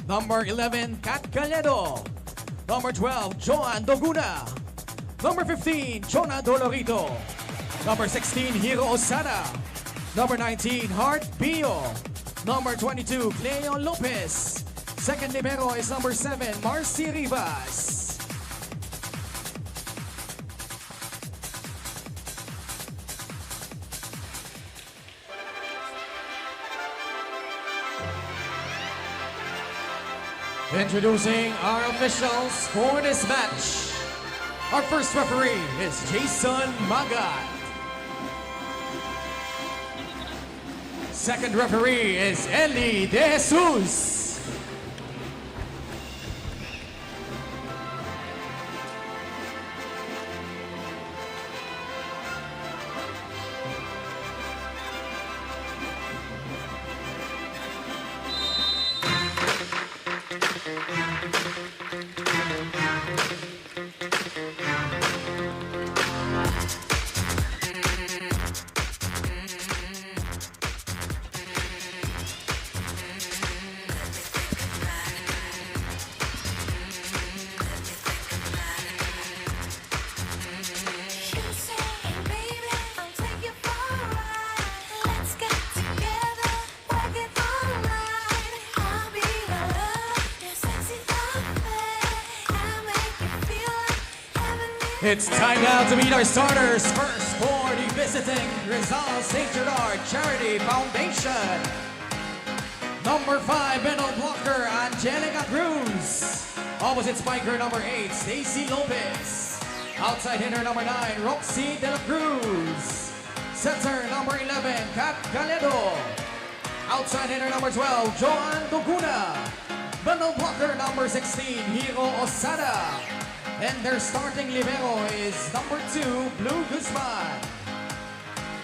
Number 11, Kat Galedo. Number 12, Joan Doguna. Number 15, Jonah Dolorito. Number 16, Hiro Osada. Number 19, Hart Pio. Number 22, Cleo Lopez. Second libero is number 7, Marcy Rivas. Introducing our officials for this match. Our first referee is Jason Magat. Second referee is Eli De Jesus. It's time now to meet our starters. First for the visiting Rizal St. Gerrard Charity Foundation. Number 5, middle blocker, Angelica Cruz. Opposite spiker, number 8, Stacy Lopez. Outside hitter, number 9, Roxy De La Cruz. Center, number 11, Kat Galedo. Outside hitter, number 12, Joan Doguna. Middle blocker, number 16, Hiro Osada. And their starting libero is number 2, Blue Guzman.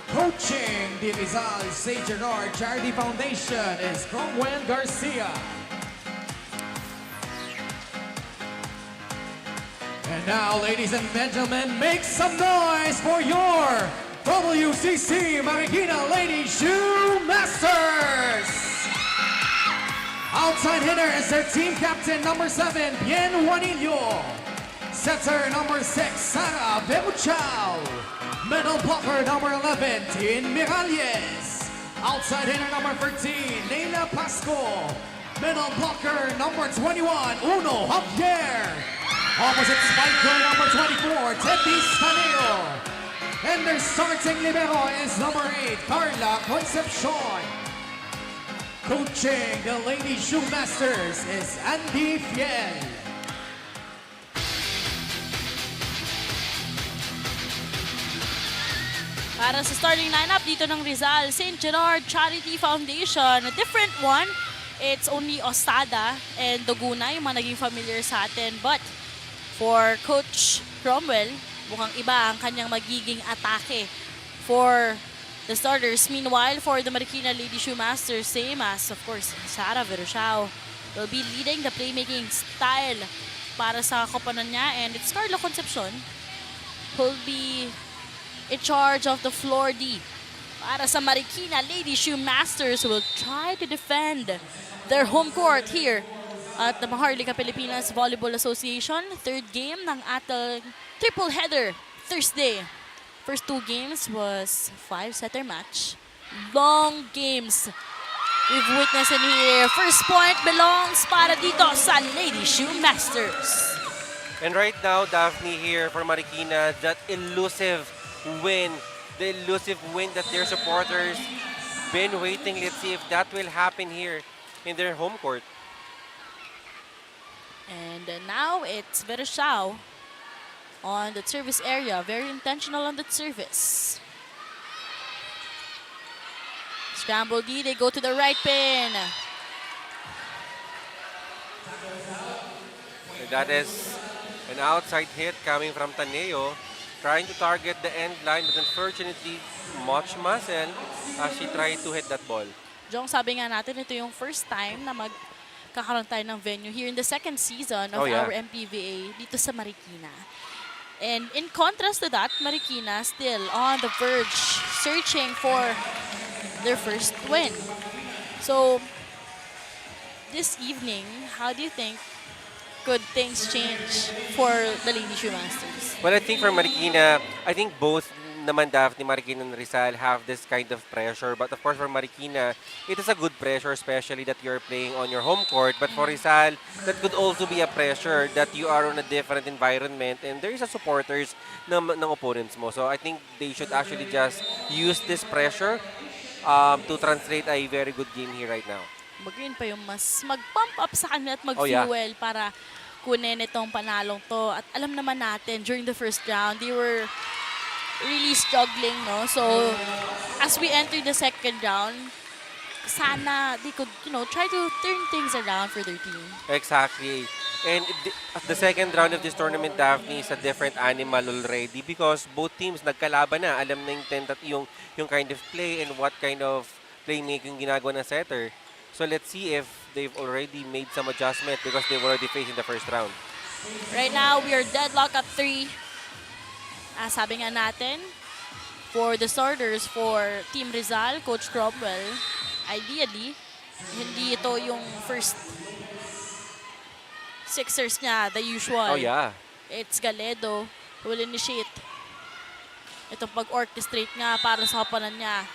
Coaching the Rizal St. Gerrard Charity Foundation is Cromwell Garcia. And now, ladies and gentlemen, make some noise for your WCC Marikina Lady Shoemasters. Outside hitter is their team captain, number 7, Bien Juanillo. Center, number 6, Sara Bemuchao. Middle blocker, number 11, Tin Miralles. Outside hitter, number 13, Nila Pasco. Middle blocker, number 21, Uno Javier. Opposite spiker, number 24, Teddy Staneo. And their starting libero is number 8, Carla Concepcion. Coaching the Lady Shoemasters is Andy Fiel. Para sa starting lineup dito ng Rizal St. Gerrard Charity Foundation, a different one. It's only Ostada and Doguna yung mga naging familiar sa atin. But for Coach Cromwell, mukhang iba ang kanyang magiging atake for the starters. Meanwhile, for the Marikina Lady Shoemasters, same as, of course, Sara Verushao will be leading the playmaking style para sa koponan niya. And it's Carla Concepcion who'll be in charge of the floor D. Para sa Marikina Lady Shoemasters who will try to defend their home court here at the Maharlika Pilipinas Volleyball Association. Third game ng ating triple header Thursday. First 2 games was 5-setter match. Long games we've witnessed in here. First point belongs para dito sa Lady Shoemasters. And right now, Daphne here for Marikina, that elusive win, the elusive win that their supporters been waiting. Let's see if that will happen here in their home court. And now it's Verushao on the service area. Very intentional on that service. Scramble D, they go to the right pin. So that is an outside hit coming from Taneo, trying to target the end line, but unfortunately, much muscle as she tried to hit that ball. Jong, sabi nga natin, ito yung first time na magkakaroon tayo ng venue here in the second season of our MPVA dito sa Marikina. And in contrast to that, Marikina still on the verge, searching for their first win. So, this evening, how do you think could things change for the Lady Shoemasters? Well, I think for Marikina, I think both naman Daphne, Marikina and Rizal have this kind of pressure. But of course for Marikina, it is a good pressure, especially that you're playing on your home court. But for Rizal, that could also be a pressure that you are on a different environment and there is a supporters ng opponents mo. So I think they should actually just use this pressure to translate a very good game here right now. Magayon pa yung mas mag-pump up sa kanila at Oh, yeah. mag-fuel para kunin itong panalong to. At alam naman natin, during the first round, they were really struggling, no? So, as we enter the second round, sana they could, try to turn things around for their team. Exactly. And the second round of this tournament, Daphne, is a different animal already because both teams nagkalaban na. Alam na yung kind of play and what kind of playmaking ginagawa ng setter. So let's see if they've already made some adjustment because they've already faced in the first round. Right now, we are deadlock at 3. Sabi nga natin, for the starters for Team Rizal, Coach Cromwell, ideally, hindi ito yung first Sixers niya, the usual. Oh, yeah. It's Galedo who will initiate itong pag-orchestrate nga para sa kapanan niya.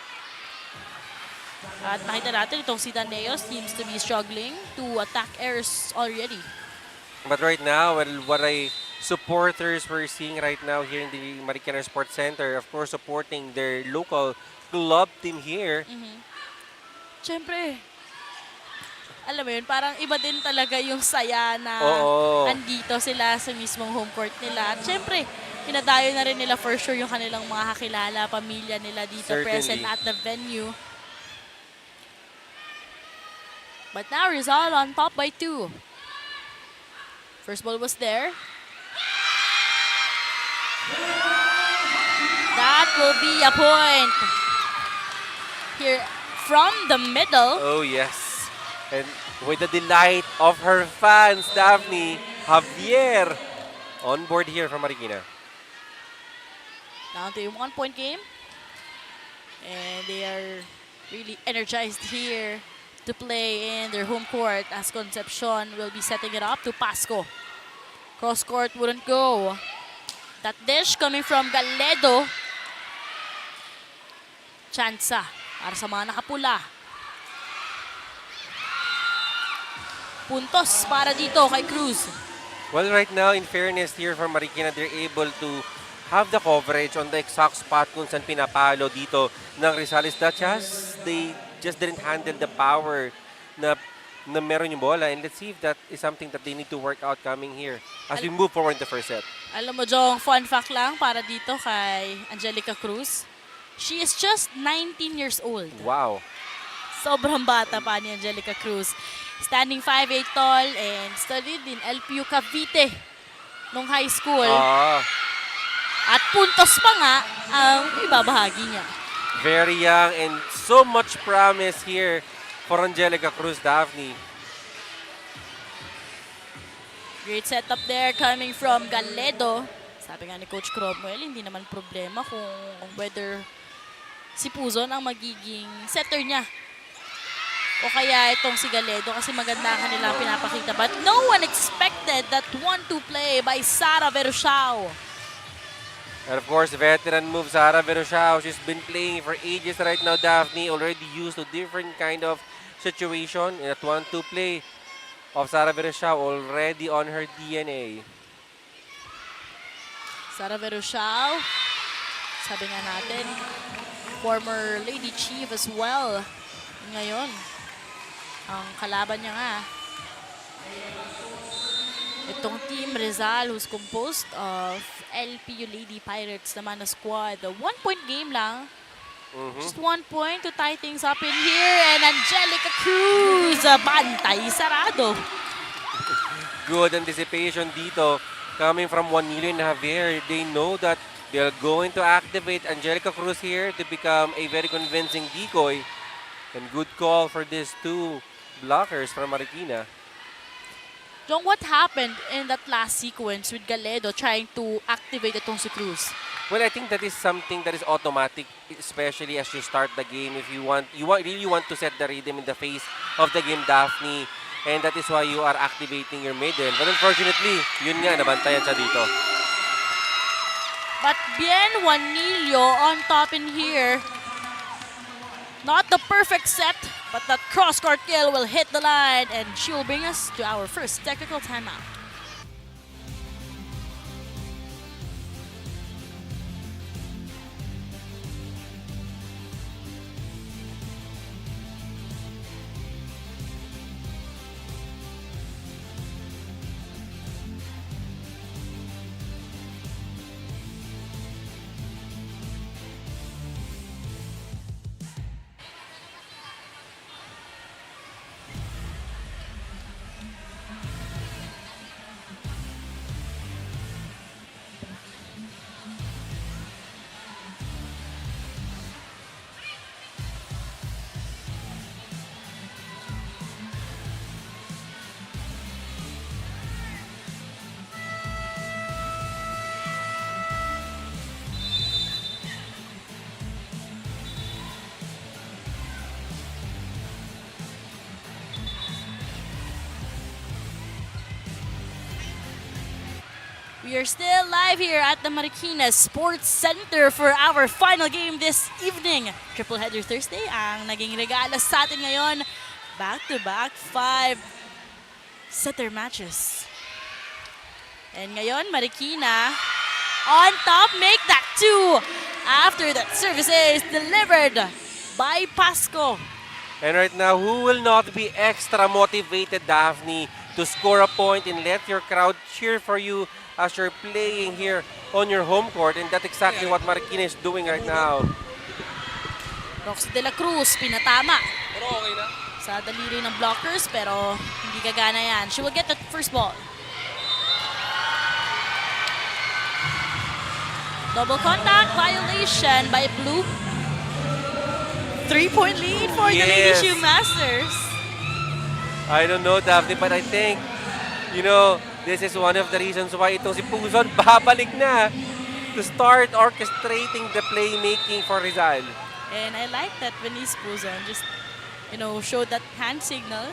At nakita natin itong si Daneos seems to be struggling to attack airs already. But right now, what supporters we're seeing right now here in the Marikina Sports Center, of course, supporting their local club team here. Siyempre, alam mo yun, parang iba din talaga yung saya na andito sila sa mismong home court nila. At siyempre, pinadayo na rin nila for sure yung kanilang mga kakilala, pamilya nila dito present at the venue. But now Rizal on top by 2. First ball was there. That will be a point. Here from the middle. Oh, yes. And with the delight of her fans, Daphne, Javier on board here from Marikina. Down to a 1-point game. And they are really energized here to play in their home court as Concepcion will be setting it up to Pasco. Cross court wouldn't go. That dish coming from Galedo. Chansa para sa mga nakapula. Puntos para dito kay Cruz. Well, right now, in fairness here for Marikina, they're able to have the coverage on the exact spot kung saan pinapalo dito ng Rizal. They just didn't handle the power na meron yung bola. And let's see if that is something that they need to work out coming here as we move forward in the first set. Alam mo, Jong, fun fact lang para dito kay Angelica Cruz. She is just 19 years old. Wow. Sobrang bata pa ni Angelica Cruz. Standing 5'8" tall and studied in LPU Cavite nung high school. At puntos pa nga ang ibabahagi niya. Very young and so much promise here for Angelica Cruz, Daphne. Great setup there coming from Galedo. Sabi nga ni Coach Cromwell, hindi naman problema kung whether si Puzon ang magiging setter niya. O kaya itong si Galedo kasi maganda ang kanilang pinapakita. But no one expected that 1-2 play by Sara Verushao. And of course, veteran move Sara Verushao. She's been playing for ages right now, Daphne. Already used to different kind of situation. In that 1-2 play of Sara Verushao already on her DNA. Sara Verushao, sabi nga natin, former Lady Chief as well. Ngayon, ang kalaban niya nga, itong Team Rizal who's composed of LPU Lady Pirates naman na squad. A 1-point game lang. Just 1 point to tie things up in here. And Angelica Cruz, bantay sarado. Good anticipation dito coming from Juanilo and Javier. They know that they're going to activate Angelica Cruz here to become a very convincing decoy. And good call for these two blockers from Marikina. Jong, what happened in that last sequence with Galedo trying to activate itong si Cruz? Well, I think that is something that is automatic, especially as you start the game. If you really want to set the rhythm in the face of the game, Daphne, and that is why you are activating your middle. But unfortunately, yun nga, nabantayan siya dito. But bien Juanillo on top in here. Not the perfect set, but that cross-court kill will hit the line, and she will bring us to our first technical timeout. We are still live here at the Marikina Sports Center for our final game this evening. Triple header Thursday ang naging regalo sa atin ngayon. Back-to-back 5-setter matches. And ngayon, Marikina on top, make that 2 after that service is delivered by Pasco. And right now, who will not be extra motivated, Daphne, to score a point and let your crowd cheer for you as you're playing here on your home court, and that's exactly what Marikina is doing right now. Roxy de la Cruz, pinatama. Sa daliri ng blockers, pero hindi gagana yan. She will get the first ball. Double contact violation by Blue. 3-point lead for the Lady Shoemasters. I don't know, Daphne, but I think, you know, this is one of the reasons why itong si Puzon babalik na to start orchestrating the playmaking for Rizal. And I like that Venice Puzon just, showed that hand signal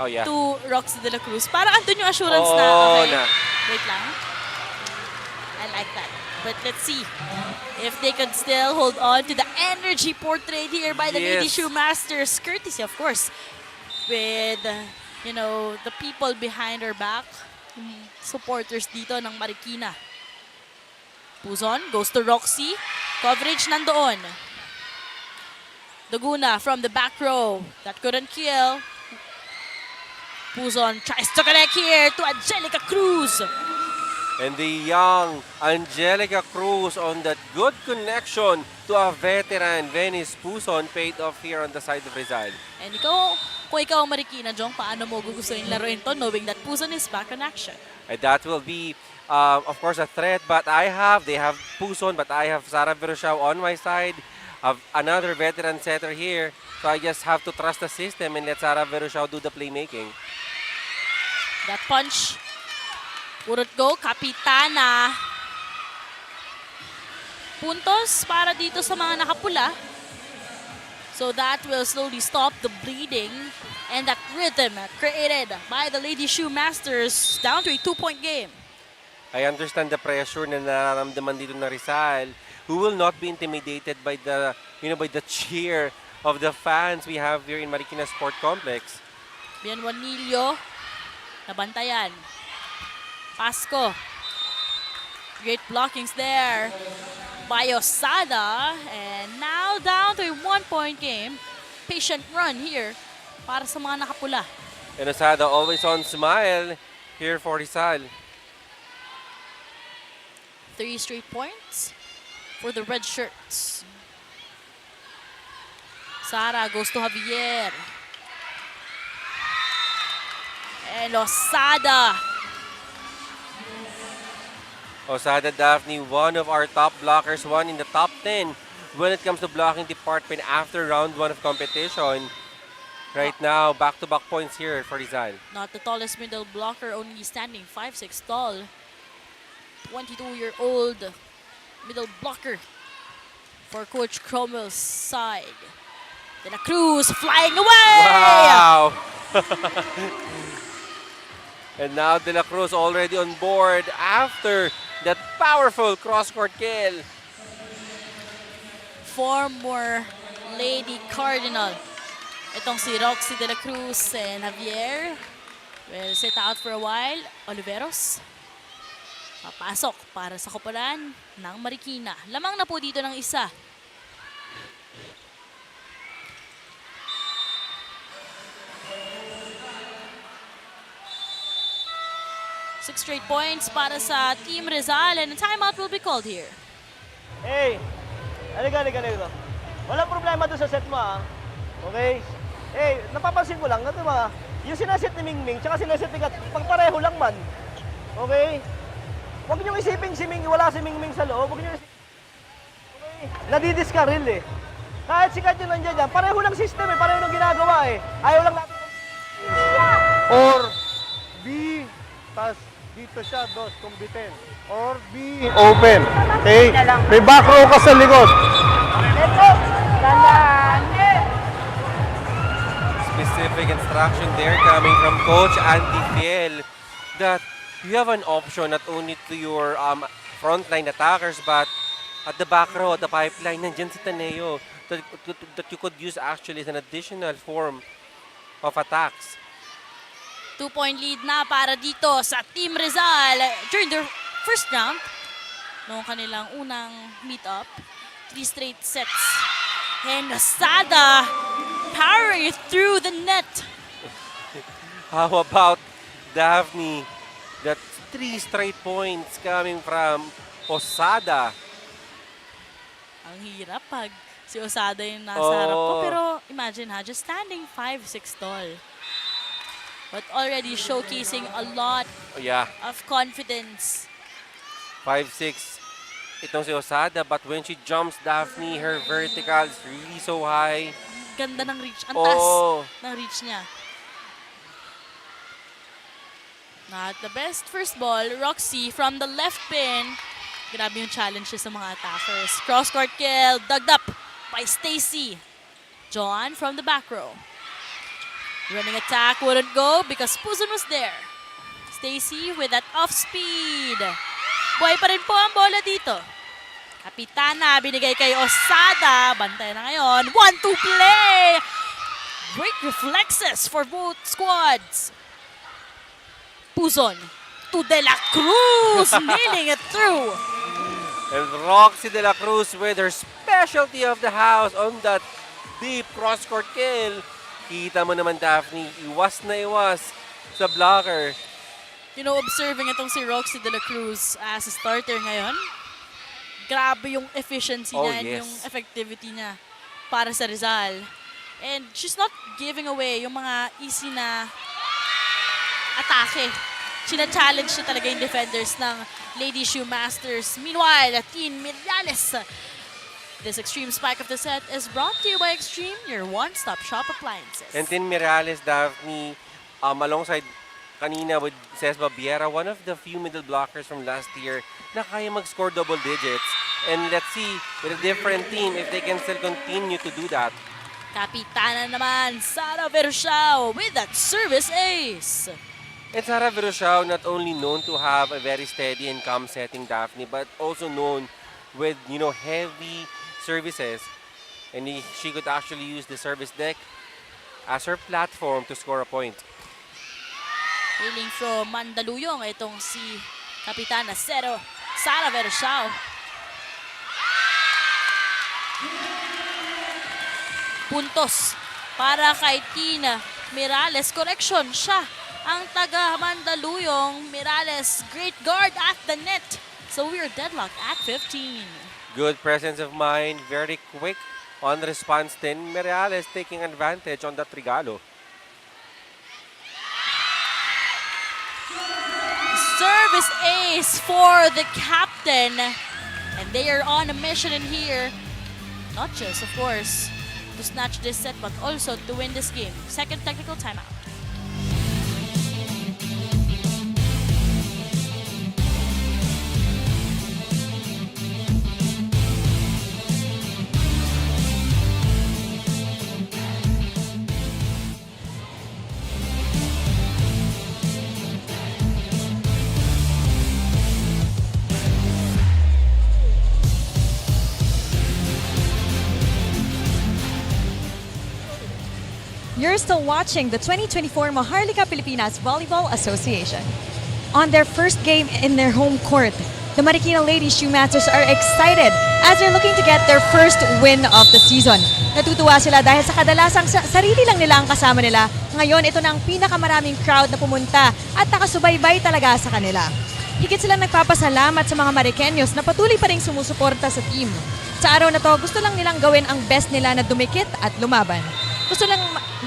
to Roxy de la Cruz. Parang andun yung assurance na, okay, wait lang. I like that. But let's see if they could still hold on to the energy portrayed here by the Lady Shoemasters, courtesy, of course, with, the people behind her back. Supporters dito ng Marikina. Puzon goes to Roxy. Coverage nandoon. Daguna from the back row. That couldn't kill. Puzon tries to connect here to Angelica Cruz. And the young Angelica Cruz on that good connection to a veteran, Venice Puzon, paid off here on the side of Rizal. And kung ikaw Marikina, Jong, paano mo gugustuhin laruin to knowing that Puzon is back in action? And that will be, of course, a threat. But they have Puzon, but I have Sara Verushaw on my side. Have another veteran setter here. So I just have to trust the system and let Sara Verushaw do the playmaking. That punch. Urot go, Kapitana. Puntos para dito sa mga nakapula. So that will slowly stop the bleeding and that rhythm created by the Lady Shoemasters down to a 2-point game. I understand the pressure na nararamdaman dito na Rizal, who will not be intimidated by the, by the cheer of the fans we have here in Marikina Sport Complex. Bien Juanillo, nabantayan. Pasco. Great blockings there by Osada, and now down to a 1-point game. Patient run here para sa mga nakapula. And Osada always on smile here for Rizal. 3 straight points for the red shirts. Sara goes to Javier. And Osada. Osada, Daphne, one of our top blockers, one in the top 10 when it comes to blocking department after round 1 of competition. Right now, back-to-back points here for Rizal. Not the tallest middle blocker, only standing 5'6" tall. 22-year-old middle blocker for Coach Cromwell's side. De la Cruz flying away! Wow! And now De La Cruz already on board after that powerful cross-court kill. Former Lady Cardinal. Itong si Roxy De La Cruz and Javier will sit out for a while. Oliveros papasok para sa koponan ng Marikina. Lamang na po dito ng isa. Six straight points para sa Team Rizal and a timeout will be called here. Hey, halika. Walang problema doon sa set mo, ah. Okay? Hey, napapansin mo lang, di ba? Yung sinaset ni Mingming, tsaka sinaset ni Kat, pagpareho lang man. Okay? Huwag niyong isipin si Ming, wala si Mingming sa loob. Huwag niyong isipin. Okay? Nadidiskaril eh. Kahit si Kat yung nandiyan dyan, pareho lang system eh, pareho lang ginagawa eh. Ayaw lang natin. Or B, tas dito siya, dos, kumbitin. Or B, open. Okay? May back row ka sa likod. Specific instruction there coming from Coach Andy Fiel that you have an option not only to your frontline attackers but at the back row, at the pipeline, nandiyan si Taneo that you could use actually as an additional form of attacks. 2-point lead na para dito sa Team Rizal during their first round. Noong kanilang unang meet-up. 3 straight sets. And Osada powering it through the net. How about Daphne? That 3 straight points coming from Osada. Ang hirap pag si Osada yung nasa harap ko. Pero imagine ha, just standing 5'6" tall. But already showcasing a lot of confidence. 5'6" itong si Osada, but when she jumps, Daphne, her vertical is really so high. Ganda ng reach. Ang taas ng reach niya. Not the best first ball. Roxy from the left pin. Grabe yung challenge sa mga attackers. Cross-court kill. Dug up by Stacy. John from the back row. Running attack wouldn't go because Puzon was there. Stacy with that off-speed. Buhay pa rin po ang bola dito. Kapitana, binigay kay Osada. Bantay na ngayon. 1-2 play. Great reflexes for both squads. Puzon to De La Cruz. Nailing it through. And Roxy De La Cruz with her specialty of the house on that deep cross-court kill. Kita mo naman, Daphne, iwas na iwas sa blocker. You know, observing itong si Roxy De La Cruz as a starter ngayon, grabe yung efficiency niya and yung effectivity niya para sa Rizal. And she's not giving away yung mga easy na atake. Sina-challenge na talaga yung defenders ng Lady Shoemasters. Meanwhile, Team Mirales. This Extreme Spike of the set is brought to you by Extreme, your one-stop shop appliances. And Tin Mirales, Daphne, alongside kanina with Cesba Biera, one of the few middle blockers from last year na kaya mag-score double digits. And let's see, with a different team, if they can still continue to do that. Kapitana naman, Sara Vershao with that service ace. And Sara Vershao not only known to have a very steady and calm setting, Daphne, but also known with, you know, heavy services. And she could actually use the service deck as her platform to score a point. Hailing from Mandaluyong, itong si Kapitana Sara Vershao. Puntos para kay Tina Mirales. Correction, siya ang taga Mandaluyong. Mirales, great guard at the net. So we're deadlocked at 15. Good presence of mind, very quick on response. Tin Mirales taking advantage on that regalo. Service ace for the captain. And they are on a mission in here. Not just, of course, to snatch this set, but also to win this game. Second technical timeout. You're still watching the 2024 Maharlika Pilipinas Volleyball Association. On their first game in their home court, the Marikina Lady Shoemasters are excited as they're looking to get their first win of the season. Natutuwa sila dahil sa kadalasang sarili lang nila ang kasama nila. Ngayon, ito na ang pinakamaraming crowd na pumunta at nakasubaybay talaga sa kanila. Higit silang nagpapasalamat sa mga Mariqueños na patuloy pa rin sumusuporta sa team. Sa araw na to, gusto lang nilang gawin ang best nila na dumikit at lumaban.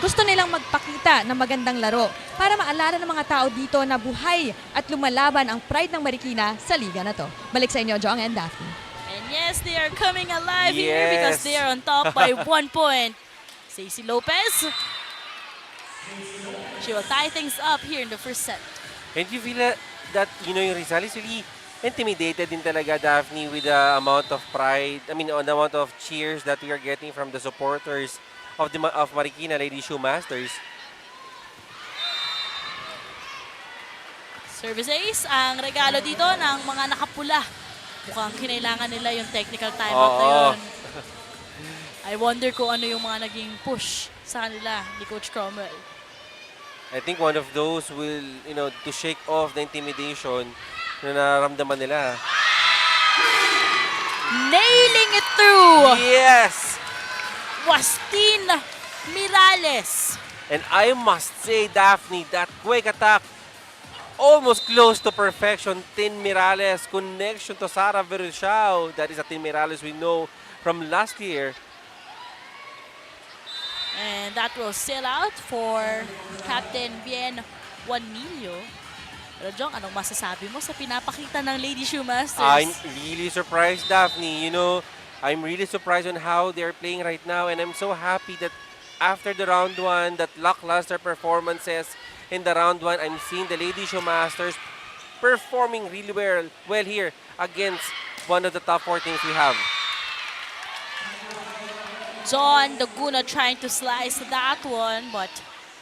Gusto nilang magpakita ng magandang laro para maalala ng mga tao dito na buhay at lumalaban ang pride ng Marikina sa liga na to. Balik sa inyo, Jong and Daphne. And yes, they are coming alive here because they are on top by 1 point. Stacey Lopez. She will tie things up here in the first set. And you feel that, you know, yung Rizal is really intimidated din talaga, Daphne, with the amount of pride, the amount of cheers that we are getting from the supporters of Marikina Lady Shoemasters. Service ace, ang regalo dito ng mga nakapula. Mukhang kinailangan nila yung technical timeout na yun. I wonder kung ano yung mga naging push sa kanila ni Coach Cromwell. I think one of those will, you know, to shake off the intimidation na nararamdaman nila. Nailing it through! Yes! Wastin Mirales. And I must say, Daphne, that quick attack, almost close to perfection. Tin Mirales, connection to Sara Verishao. That is a Tin Mirales we know from last year. And that will sail out for Captain Bien Juanillo. Pero Jong, anong masasabi mo sa pinapakita ng Lady Shoemasters? I'm really surprised, Daphne. You know, I'm really surprised on how they're playing right now. And I'm so happy that after the round 1, that lackluster performances in the round 1, I'm seeing the Lady Shoemasters performing really well here against one of the top 4 teams we have. John Daguna trying to slice that one, but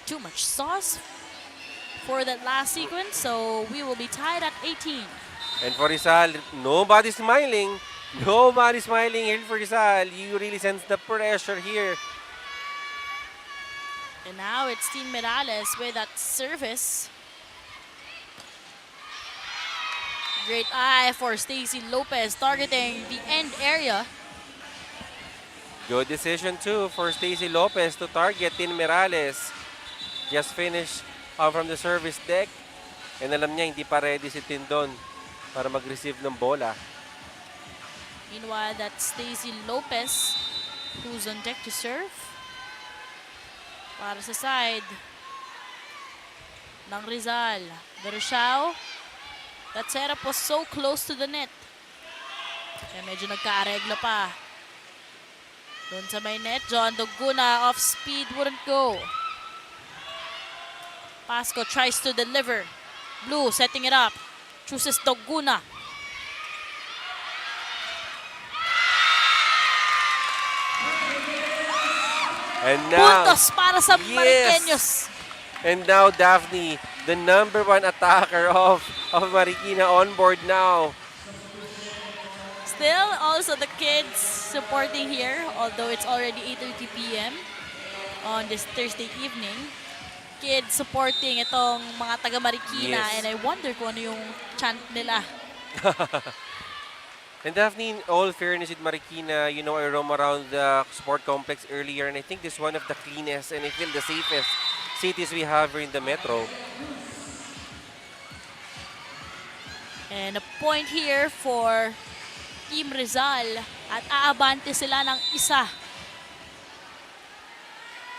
too much sauce for that last sequence, so we will be tied at 18. And for Rizal, nobody's smiling. Nobody's smiling here for Rizal. You really sense the pressure here. And now it's Tin Mirales with that service. Great eye for Stacey Lopez targeting the end area. Good decision too for Stacey Lopez to target Tin Mirales. Just finished from the service deck. And alam niya hindi pa ready si Tin doon para mag-receive ng bola. Meanwhile, that's Stacey Lopez who's on deck to serve. Para sa side ng Rizal. Verishao. That setup was so close to the net. Kaya medyo nagka-aregla pa. Doon sa may net, John Daguna off speed wouldn't go. Pasco tries to deliver. Blue setting it up. Chooses Daguna. And now, puntos para sa Mariqueños. And now, Daphne, the #1 attacker of Marikina on board now. Still, also the kids supporting here, although it's already 8:30 p.m. on this Thursday evening. Kids supporting itong mga taga Marikina, and I wonder kung ano yung chant nila. And Daphne, in all fairness with Marikina, you know, I roam around the sport complex earlier, and I think this is one of the cleanest and I feel the safest cities we have here in the metro. And a point here for Team Rizal at aabante sila ng isa.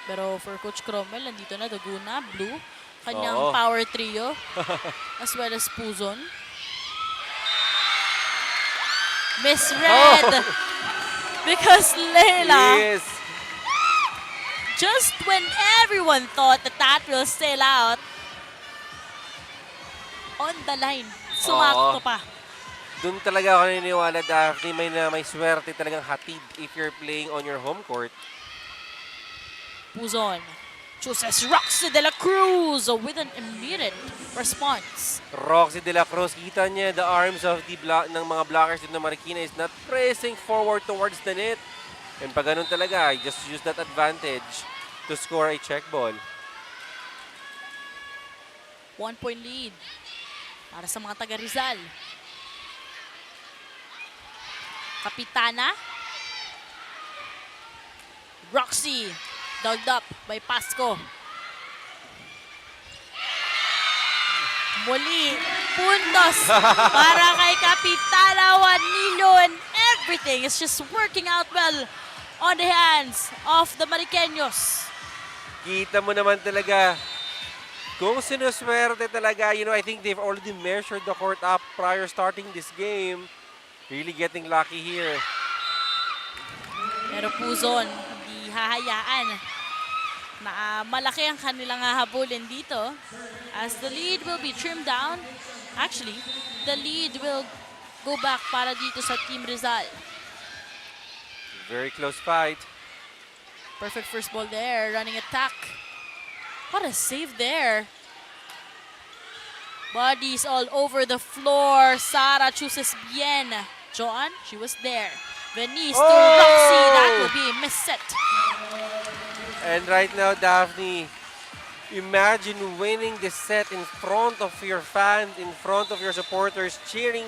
Pero for Coach Cromwell, nandito na Daguna, Blue, kanyang power trio, as well as Puzon. Misread because Leila, just when everyone thought that that will sail out, on the line, sumakto pa. Doon talaga ako naniniwala, Daphne, may swerte talagang hatid if you're playing on your home court. Puzon chooses Roxy De La Cruz with an immediate response. Roxy De La Cruz, kita niya the arms of the ng mga blockers dito ng Marikina is not pressing forward towards the net. And pag ganun talaga, just use that advantage. to score a check ball. 1-point lead para sa mga taga Rizal. Kapitana. Roxy. Dogged up by Pasco. Muli. Puntos para kay Kapitana Juanillo, and everything is just working out well on the hands of the Mariqueños. Kita mo naman talaga kung sinuswerte talaga. You know, I think they've already measured the court up prior starting this game. Really getting lucky here. Pero Puzon, hindi hahayaan na malaki ang kanilang hahabulin dito as the lead will be trimmed down. Actually, the lead will go back para dito sa Team Rizal. Very close fight. Perfect first ball there, running attack. What a save there. Bodies all over the floor. Sara chooses bien. Joan, she was there. Venice to Roxy. That will be a miss set. And right now, Daphne, imagine winning this set in front of your fans, in front of your supporters, cheering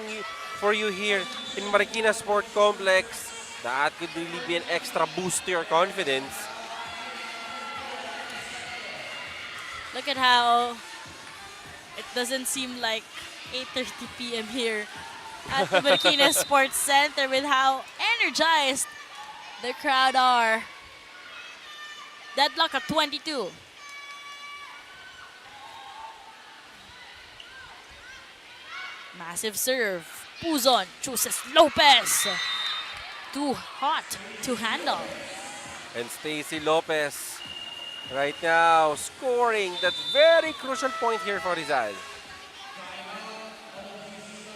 for you here in Marikina Sports Complex. That could really be an extra boost to your confidence. Look at how it doesn't seem like 8:30 p.m. here at the Marikina Sports Center with how energized the crowd are. Deadlock at 22. Massive serve. Puzon chooses Lopez. Too hot to handle. And Stacy Lopez right now scoring that very crucial point here for Rizal.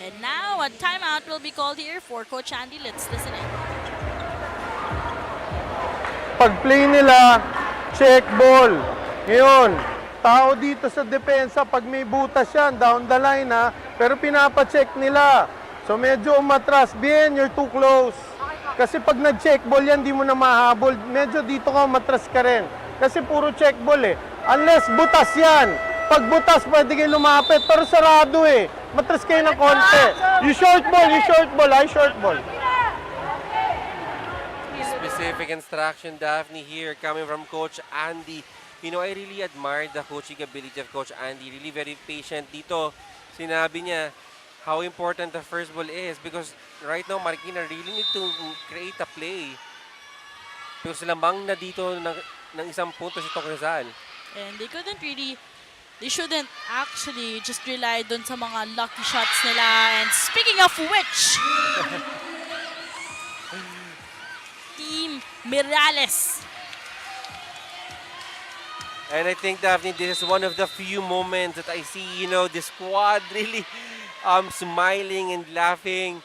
And now a timeout will be called here for Coach Andy. Let's listen in. Pag-play nila, check ball. Ngayon, tao dito sa depensa, pag may butas yan, down the line ha, pero pinapacheck nila. So medyo umatras. Bien, you're too close. Kasi pag nag-check ball yan, di mo na mahabol. Medyo dito ka umatras ka rin. Kasi puro check ball eh. Unless butas yan. Pag butas, pwede kayo lumapit. Pero sarado eh. Matras kayo ng konti. You short ball, I short ball. Specific instruction, Daphne, here coming from Coach Andy. You know, I really admire the coaching ability of Coach Andy. Really very patient dito. Sinabi niya how important the first ball is because right now, Marikina really need to create a play. Because lamang na dito ng isang punto si Rizal. And they shouldn't actually just rely dun sa mga lucky shots nila. And speaking of which, Team Mirales. And I think, Daphne, this is one of the few moments that I see, you know, the squad really smiling and laughing.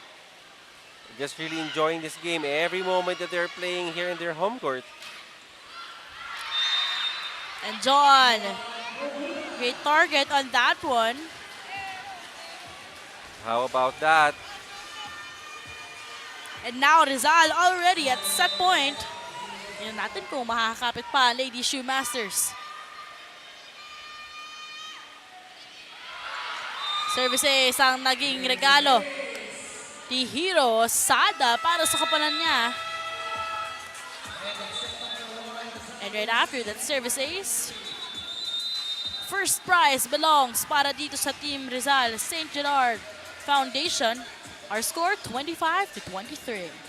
Just really enjoying this game. Every moment that they're playing here in their home court. And John, great target on that one. How about that? And now Rizal already at set point. Tingnan natin kung makakapit pa Lady Shoemasters. Services ang naging regalo ni Hiro Sada para sa kapanan niya. And right after that service ace, first prize belongs para dito sa Team Rizal St. Gerrard Foundation. Our score 25-23.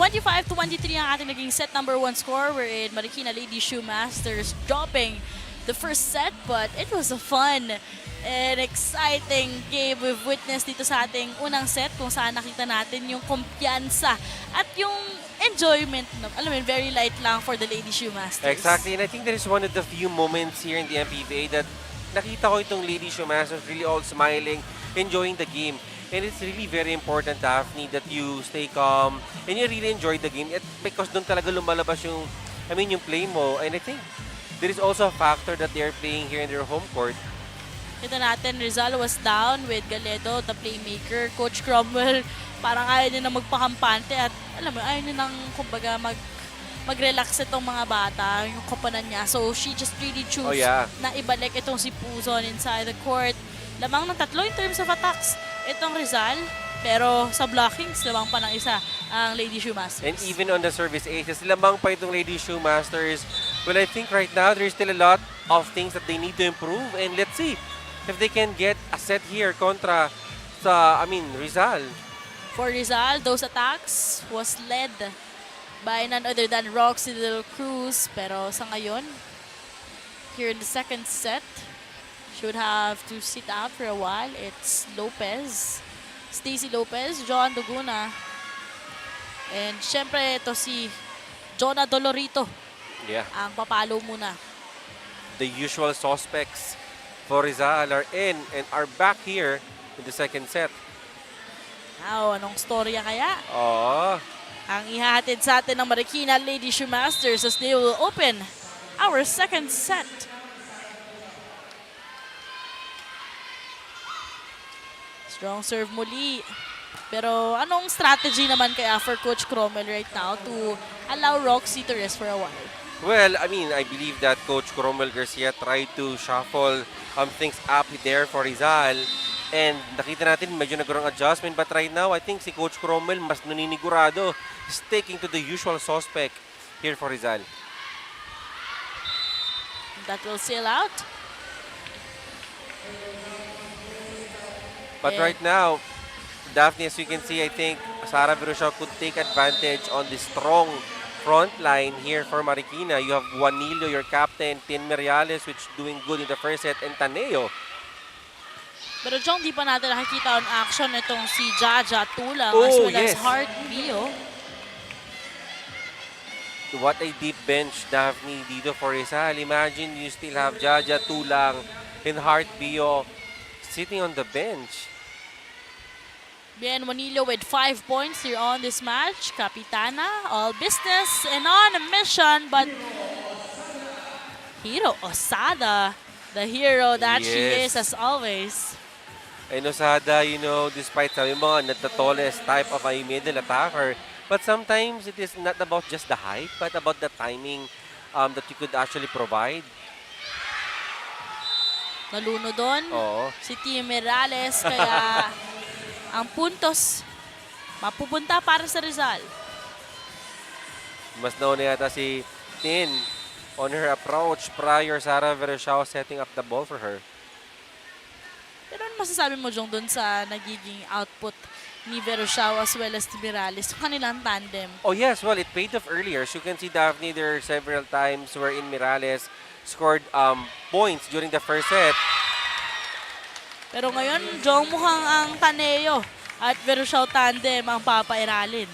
25-23 ang ating naging set number 1 score. We're in Marikina Lady Shoemasters dropping the first set, but it was a fun and exciting game we've witnessed dito sa ating unang set kung saan nakita natin yung kumpiyansa at yung enjoyment. Alam mo yun, very light lang for the Lady Shoemasters. Exactly, and I think that is one of the few moments here in the MPVA that nakita ko itong Lady Shoemasters really all smiling, enjoying the game. And it's really very important, Daphne, that you stay calm and you really enjoy the game. Because doon talaga lumalabas yung, yung play mo. And I think there is also a factor that they're playing here in their home court. Ito natin, Rizal was down with Galedo, the playmaker. Coach Cromwell, parang ayaw niya na magpakampante at alam mo, ayaw niya nang kumbaga mag-relax itong mga bata, yung kapanan niya. So she just really chose na ibalik itong si Puzon inside the court. Lamang ng 3 in terms of attacks itong Rizal, pero sa blockings, lamang pa ng isa ang Lady Shoemasters. And even on the service aces, lamang pa itong Lady Shoemasters. Well, I think right now, there's still a lot of things that they need to improve. And let's see if they can get a set here kontra sa, Rizal. For Rizal, those attacks was led by none other than Roxy Little Cruz. Pero sa ngayon, here in the second set, should have to sit out for a while. It's Lopez, Stacy Lopez, John Duguna, and syempre ito si Jonah Dolorito. Yeah. Ang papalo muna. The usual suspects for Rizal are in and are back here in the second set. Now, anong storya kaya? Oh. Ang ihahatid sa atin ng Marikina Lady Shoemasters as they will open our second set. Strong serve muli. Pero anong strategy naman kaya for Coach Cromwell right now to allow Roxy to rest for a while? Well, I believe that Coach Cromwell Garcia tried to shuffle things up there for Rizal. And nakita natin medyo nagkaroon adjustment. But right now, I think si Coach Cromwell mas naninigurado, sticking to the usual suspect here for Rizal. That will sail out. But right now, Daphne, as you can see, I think Sara Virushaw could take advantage on the strong front line here for Marikina. You have Juanillo, your captain, Tin Meriales, which doing good in the first set, and Taneo. Pero Jong, di pa natin nakikita on action itong si Jaja Tulong as well as Heart Bio. What a deep bench, Daphne, dito for Rizal. Imagine you still have Jaja Tulang and Heart Bio sitting on the bench. Bien Juanillo with 5 points here on this match. Capitana, all business and on a mission, but Hiro Osada, the hero that she is as always. And Osada, despite sabi mo, not the tallest type of a middle attacker, but sometimes it is not about just the height, but about the timing that you could actually provide. Naluno doon si Team Morales, kaya ang puntos mapupunta para sa Rizal. Mas nauna yata si Tin on her approach prior Sara Vereshao setting up the ball for her. Pero ano masasabi mo, Jong, doon sa nagiging output ni Vereshao as well as ni Morales, kanilang tandem? Oh yes, well, it paid off earlier. As you can see, Daphne, there are several times wherein Morales scored points during the first set. Pero ngayon, Jong, mukhang ang Taneo at Vereshao tandem ang papairalin.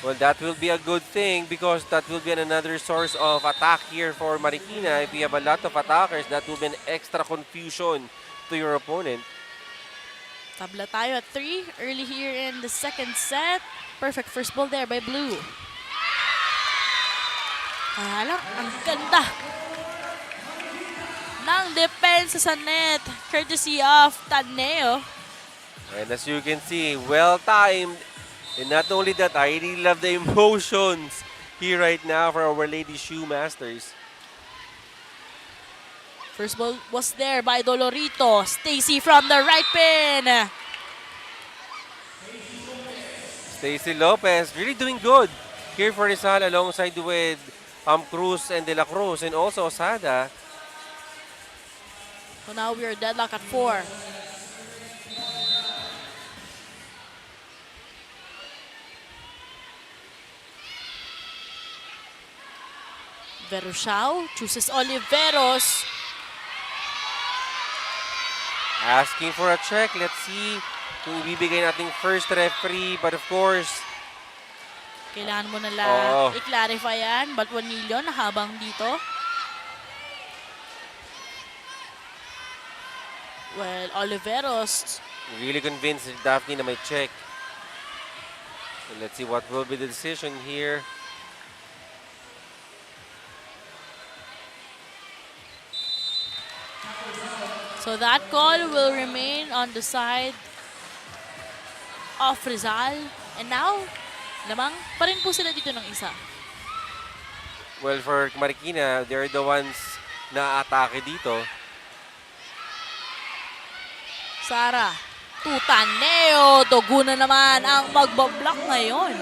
Well, that will be a good thing because that will be another source of attack here for Marikina. If you have a lot of attackers, that will be an extra confusion to your opponent. Tabla tayo at 3 early here in the second set. Perfect first ball there by Blue. Ang ganda ng depensa sa net, courtesy of Taneo. And as you can see, well-timed. And not only that, I really love the emotions here right now for our Lady Shoemasters. First ball was there by Dolorito. Stacy from the right pin. Stacy Lopez really doing good here for Rizal alongside with Cruz and De La Cruz and also Osada. So now we are deadlock at 4. Verusiao chooses Oliveros. Asking for a check. Let's see kung ibibigay nating first referee. But of course, Kailangan mo Oo. i-clarify yan. But 1 million habang dito. Well, Oliveros. really convinced Daphne na may check. So let's see what will be the decision here. So that call will remain on the side of Rizal. And now, lamang pa rin po sila dito ng isa. Well, for Marikina, they're the ones na atake dito. Sara, Tutaneo, Doguna naman ang magbablock ngayon.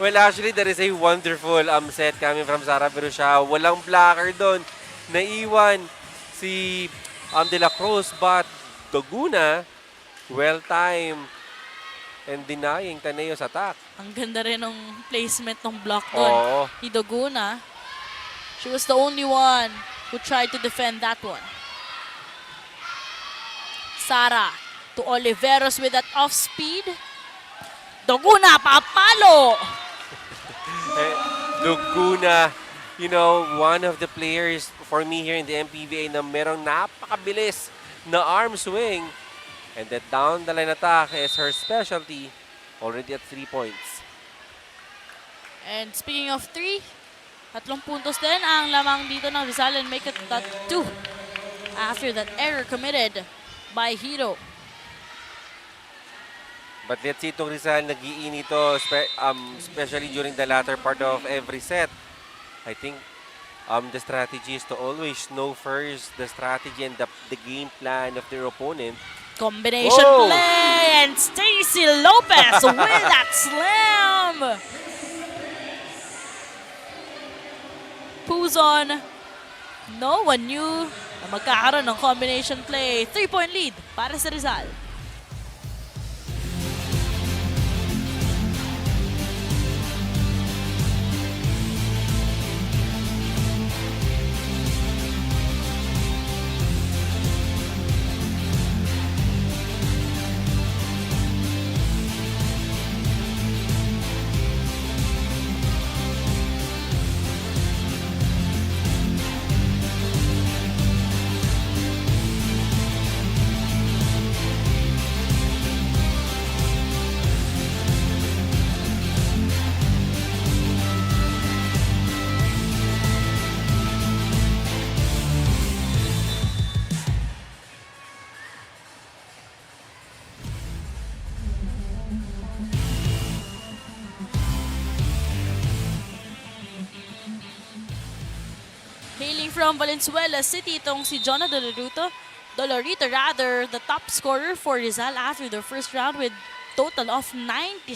Well, actually, that is a wonderful set coming from Sara Verusiao. Walang blocker doon. Naiwan si De La Cruz, but Doguna, well-timed and denying Taneo's attack. Ang ganda rin ng placement ng block doon Oo. ni Doguna. She was the only one who tried to defend that one. Sara to Oliveros with that off-speed. Doguna, papalo! Doguna, you know, one of the players for me here in the MPVA na merong napakabilis na arm swing. And that down the line attack is her specialty, already at 3 points. And speaking of 3, 3 puntos din ang lamang dito ng Rizal and make it that 2 after that error committed by Hiro. But let's see itong Rizal, nag-iinit ito, especially during the latter part of every set. I think the strategy is to always know first the strategy and the game plan of their opponent. Combination Whoa! play and Stacy Lopez with that slam. Puzon, no one knew na magkakaroon ng combination play. 3-point lead para sa Rizal. Hailing from Valenzuela City, itong si Jonah Dolorito, the top scorer for Rizal after the first round with total of 96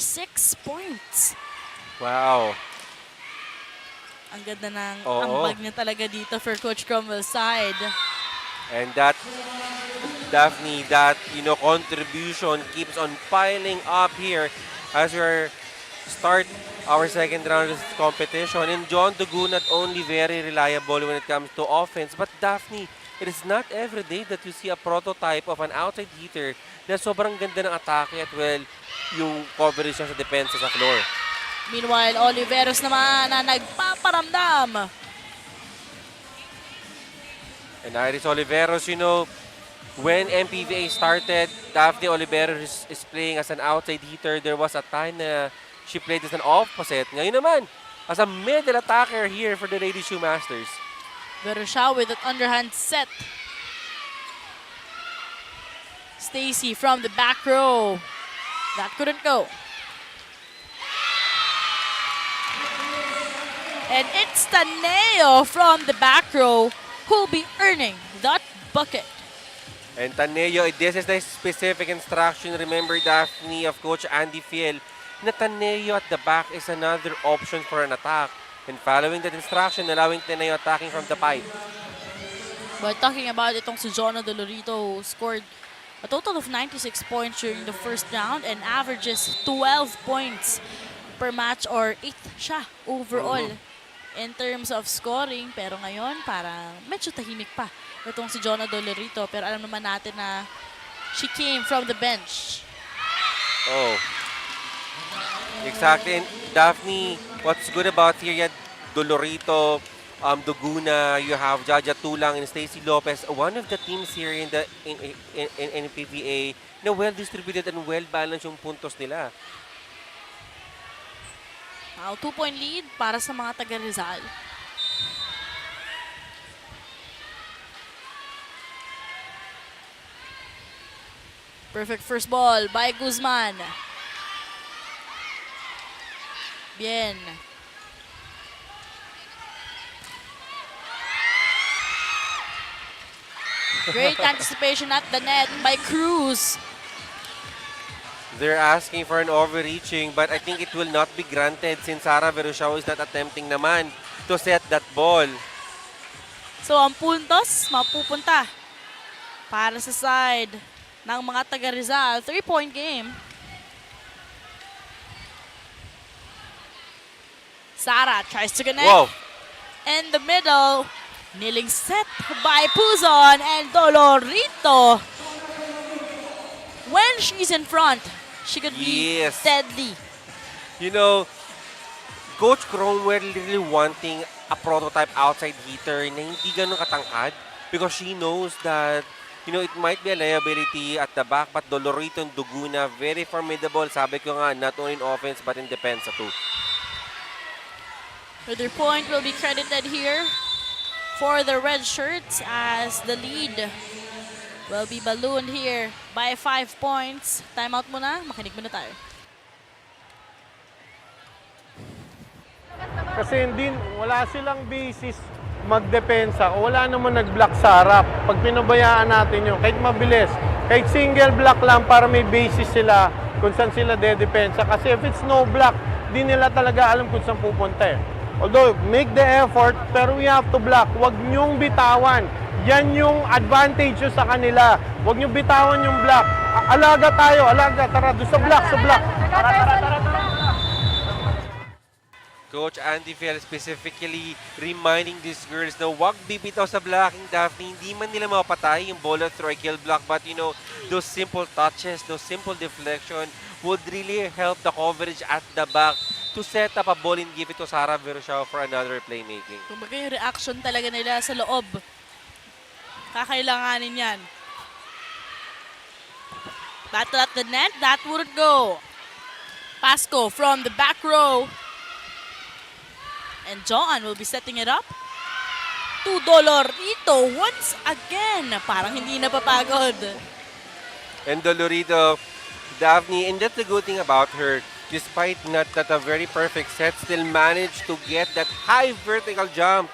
points. Wow. Ang ganda ng Oo. ambag niya talaga dito for Coach Cromwell's side. And that, Daphne, that, you know, contribution keeps on piling up here as we start our second round of this competition. And John Dugu not only very reliable when it comes to offense, but Daphne, it is not every day that you see a prototype of an outside hitter na sobrang ganda ng atake at well, yung coverage niya sa depensa sa floor. Meanwhile, Oliveros naman na nagpaparamdam. And Iris Oliveros, you know, when MPVA started, Daphne Oliveros is playing as an outside hitter. There was a time na she played as an opposite. Ngayon naman, as a middle attacker here for the Lady Shoemasters. Verusiao with that underhand set. Stacy from the back row. That couldn't go. And it's Taneo from the back row who'll be earning that bucket. And Taneo, this is the specific instruction. Remember, Daphne, of Coach Andy Fiel, na Taneo at the back is another option for an attack. And following that instruction, allowing Taneo attacking from the pipe. But talking about itong si Jonah Dolorito, who scored a total of 96 points during the first round and averages 12 points per match or 8th siya overall. in terms of scoring. Pero ngayon, parang medyo tahimik pa itong si Jonah Dolorito. Pero alam naman natin na she came from the bench. Oh. Exactly. And Daphne, what's good about here, yeah, Dolorito, Duguna, you have Jaja Tulang and Stacy Lopez, one of the teams here in the in MPVA na well-distributed and well-balanced yung puntos nila. Now, 2-point lead para sa mga taga Rizal. Perfect first ball by Guzman. Bien. Great anticipation at the net by Cruz. They're asking for an overreaching, but I think it will not be granted since Sara Verushao is not attempting naman to set that ball. So, ang puntos mapupunta para sa side ng mga taga Rizal. 3-point game. Sara tries to connect. Whoa! In the middle, kneeling set by Puzon and Dolorito. When she's in front, she could be Yes. deadly. You know, Coach Cromwell really wanting a prototype outside hitter na hindi ganun katangkad because she knows that, you know, it might be a liability at the back, but Dolorito and Duguna, very formidable. Sabi ko nga, not only in offense but in defense too. Further point will be credited here for the red shirts as the lead will be ballooned here by 5 points. Timeout muna. Makinig muna tayo. Kasi wala silang basis magdepensa o wala naman nag-block sa harap. Pag pinabayaan natin yun, kahit mabilis, kahit single block lang para may basis sila kung saan sila dedepensa. Kasi if it's no block, di nila talaga alam kung saan pupunta eh. Although, make the effort, pero we have to block. Huwag niyong bitawan. Yan yung advantage nyo sa kanila. Huwag niyong bitawan yung block. Alaga tayo, alaga. Tara, doon sa block, sa block. Coach Andy Fiel specifically reminding these girls na huwag bibitaw sa blocking, Daphne. Hindi man nila mapatay yung bola through a kill block, but you know, those simple touches, those simple deflection would really help the coverage at the back to set up a ball and give it to Sara Verushao for another playmaking. Kumbaga yung reaction talaga nila sa loob. Kakailanganin yan. Battle at the net, that wouldn't go. Pasco from the back row. And Joan will be setting it up to Dolorito once again. Parang hindi napapagod. And Dolorito, Daphne, and that's the good thing about her, despite not that a very perfect set, still managed to get that high vertical jump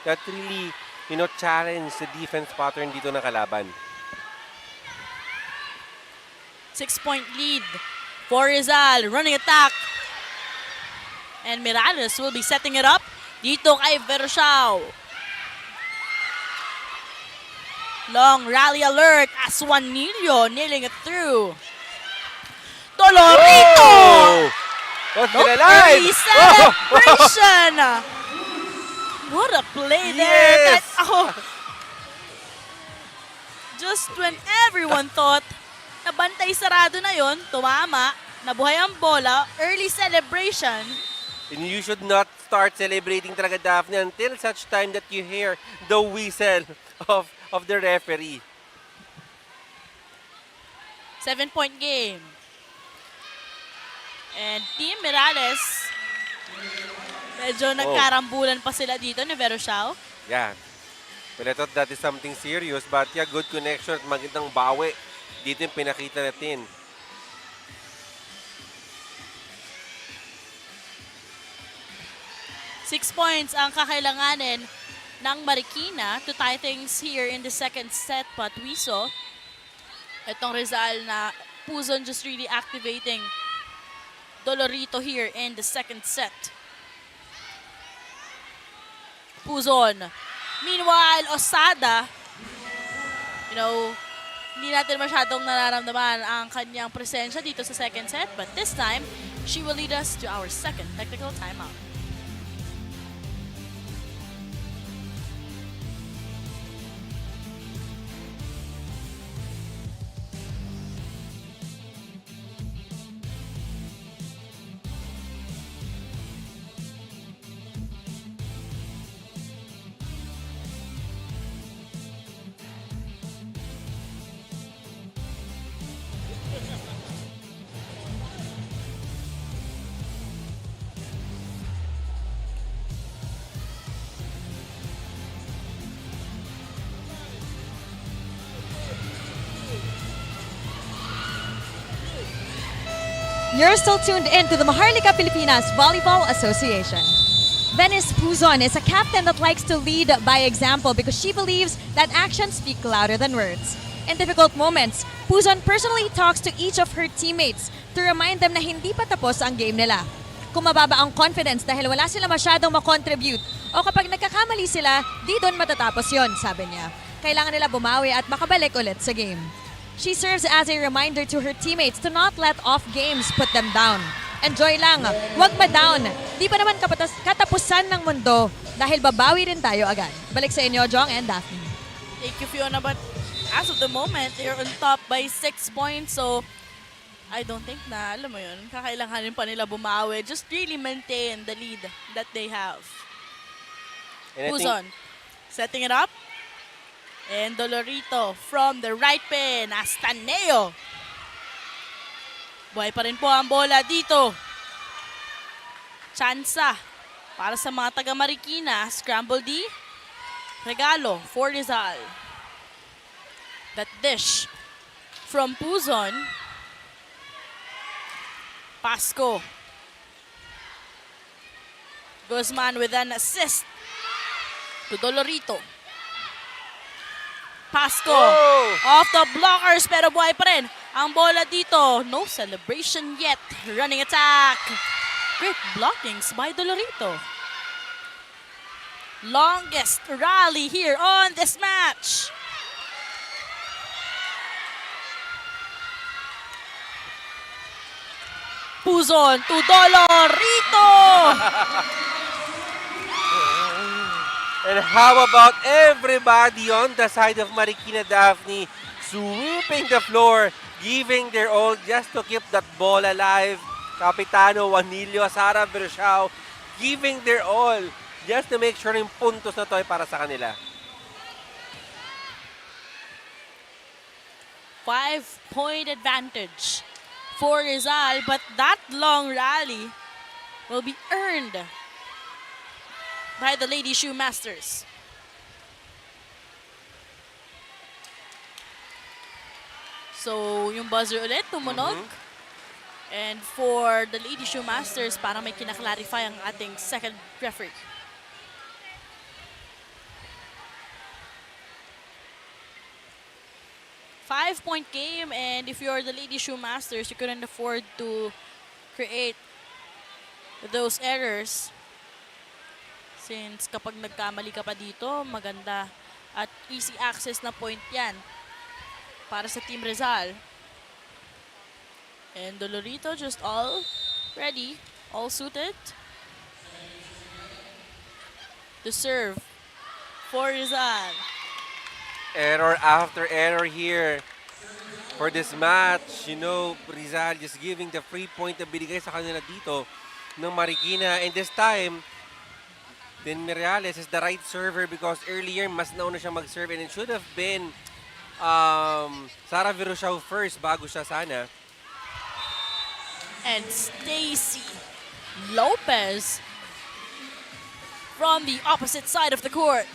that really, you know, challenged the defense pattern dito ng kalaban. 6-point lead for Rizal. Running attack. And Mirales will be setting it up dito kay Verushao. Long rally alert as Juanillo nailing it through. Dolorito! That's Nope, been alive! early celebration! What a play there! Yes! Just when everyone thought na bantay sarado na yon, tumama, nabuhay ang bola, early celebration. And you should not start celebrating talaga, Daphne, until such time that you hear the whistle of the referee. 7-point game. And Team Mirales, medyo nagkarambulan pa sila dito ni Verushao. Yeah. Well, I thought that is something serious, but yeah, good connection at magandang bawi. Dito yung pinakita natin. Six points ang kakailanganin ng Marikina to tie things here in the second set. But we saw itong Rizal na Puzon just really activating Dolorito here in the second set. Puzon. Meanwhile, Osada, you know, hindi natin masyadong nararamdaman ang kanyang presensya dito sa second set. But this time, she will lead us to our second technical timeout. You're still tuned in to the Maharlika Pilipinas Volleyball Association. Venice Puzon is a captain that likes to lead by example because she believes that actions speak louder than words. In difficult moments, Puzon personally talks to each of her teammates to remind them na hindi pa tapos ang game nila. Kung mababa ang confidence dahil wala sila masyadong makontribute o kapag nagkakamali sila, di doon matatapos yon, sabi niya. Kailangan nila bumawi at makabalik ulit sa game. She serves as a reminder to her teammates to not let off games put them down. Enjoy lang, wag ma-down. Di pa naman katapusan ng mundo dahil babawi rin tayo agad. Balik sa inyo, Jong and Daphne. Thank you, Fiona. But as of the moment, they're on top by 6 points. So, I don't think na, alam mo yun, kakailanganin pa nila bumawi. Just really maintain the lead that they have. Puzon, setting it up. And Dolorito from the right pin. Astaneo. Buhay pa rin po ang bola dito. Tsansa para sa mga taga Marikina. Scramble D. Regalo for Rizal. That dish from Puzon. Pasco. Guzman with an assist to Dolorito. Pasco off the blockers pero buhay pa rin ang bola dito. No celebration yet. Running attack. Great blockings by Dolorito. Longest rally here on this match. Puzon to Dolorito. And how about everybody on the side of Marikina, Daphne, sweeping the floor, giving their all just to keep that ball alive. Capitano, Juanillo, Sara Bershao, giving their all just to make sure yung puntos na to ay para sa kanila. 5-point advantage for Rizal, but that long rally will be earned by the Lady Shoemasters. So, yung buzzer ulit, tumunog. And for the Lady Shoemasters, para may kinaklarify ang ating second referee. Five-point game, and if you're the Lady Shoemasters, you couldn't afford to create those errors. Since kapag nagkamali ka pa dito, maganda at easy access na point yan para sa Team Rizal. And Dolorito just all ready, all suited to serve for Rizal. Error after error here for this match. You know, Rizal just giving the free point na binigay sa kanila dito ng Marikina. And this time, then Mireales is the right server because earlier mas nauna siya mag-serve and it should have been Sara Virushao first bago siya sana. And Stacy Lopez from the opposite side of the court.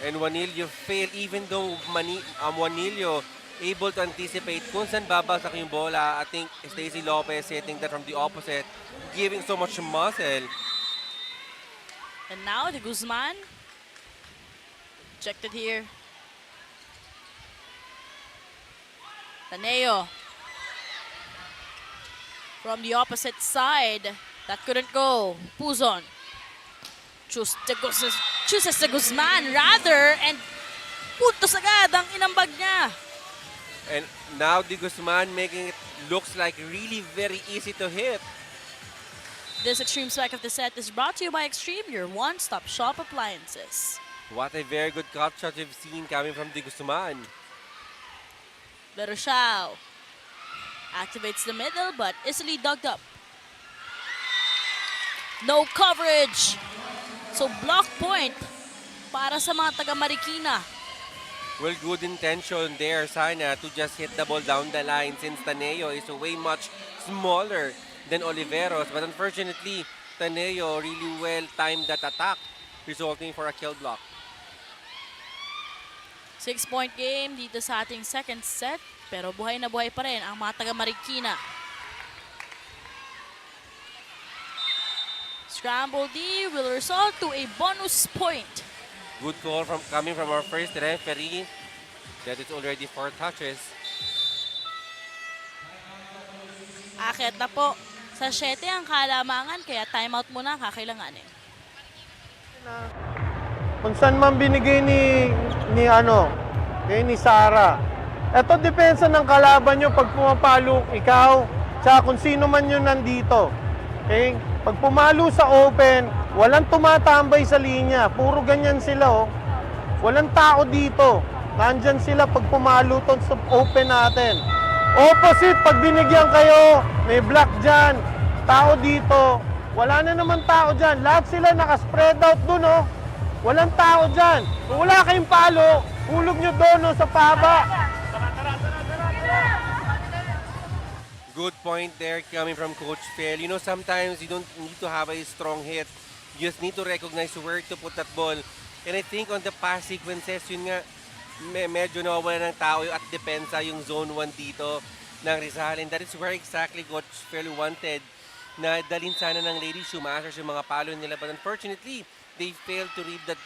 And Juanillo failed even though Juanillo able to anticipate kung saan babagsak yung bola. I think Stacy Lopez hitting that from the opposite, giving so much muscle. And now the Guzman. Checked it here. Taneo. From the opposite side. That couldn't go. Puzon. Chooses the Guzman rather. And puntos agad ang inambag niya. And now the Guzman making it looks like really very easy to hit. This Extreme Spike of the set is brought to you by Extreme, your one-stop shop appliances. What a very good cut shot we've seen coming from the Guzman. Berushao activates the middle but easily dug up. No coverage. So block point para sa mga taga Marikina. Well, good intention there, sana, to just hit the ball down the line since Taneo is way much smaller than Oliveros. But unfortunately, Taneo really well timed that attack, resulting for a kill block. 6-point game dito sa ating second set. Pero buhay na buhay pa rin ang mga taga Marikina. Scramble D will result to a bonus point. Good call coming from our first referee. That is already 4 touches. Akit na po sa 7 ang kalamangan, kaya timeout muna ang kakailanganin. Kung saan man binigay ni Sara. Ito depensa ng kalaban nyo pag pumapalo ikaw, tsaka kung sino man yun nandito. Okay? Pag pumalo sa open, walang tumatambay sa linya. Puro ganyan sila, oh. Walang tao dito. Nandyan sila pag pumalo to sa open natin. Opposite, pag binigyan kayo, may block dyan, tao dito. Wala na naman tao dyan. Lahat sila naka-spread out dun, oh. Walang tao dyan. Kung wala kayong palo, hulog nyo doon, oh, sa paba. Good point there coming from Coach Phil. You know, sometimes you don't need to have a strong hit. You just need to recognize where to put that ball. And I think on the pass sequences, yun nga, medyo nawawala ng tao at depensa yung zone 1 dito ng Rizal. And that is where exactly Coach Phil wanted na dalhin sana ng Lady Shoemasters yung mga palo nila. But unfortunately, they failed to read the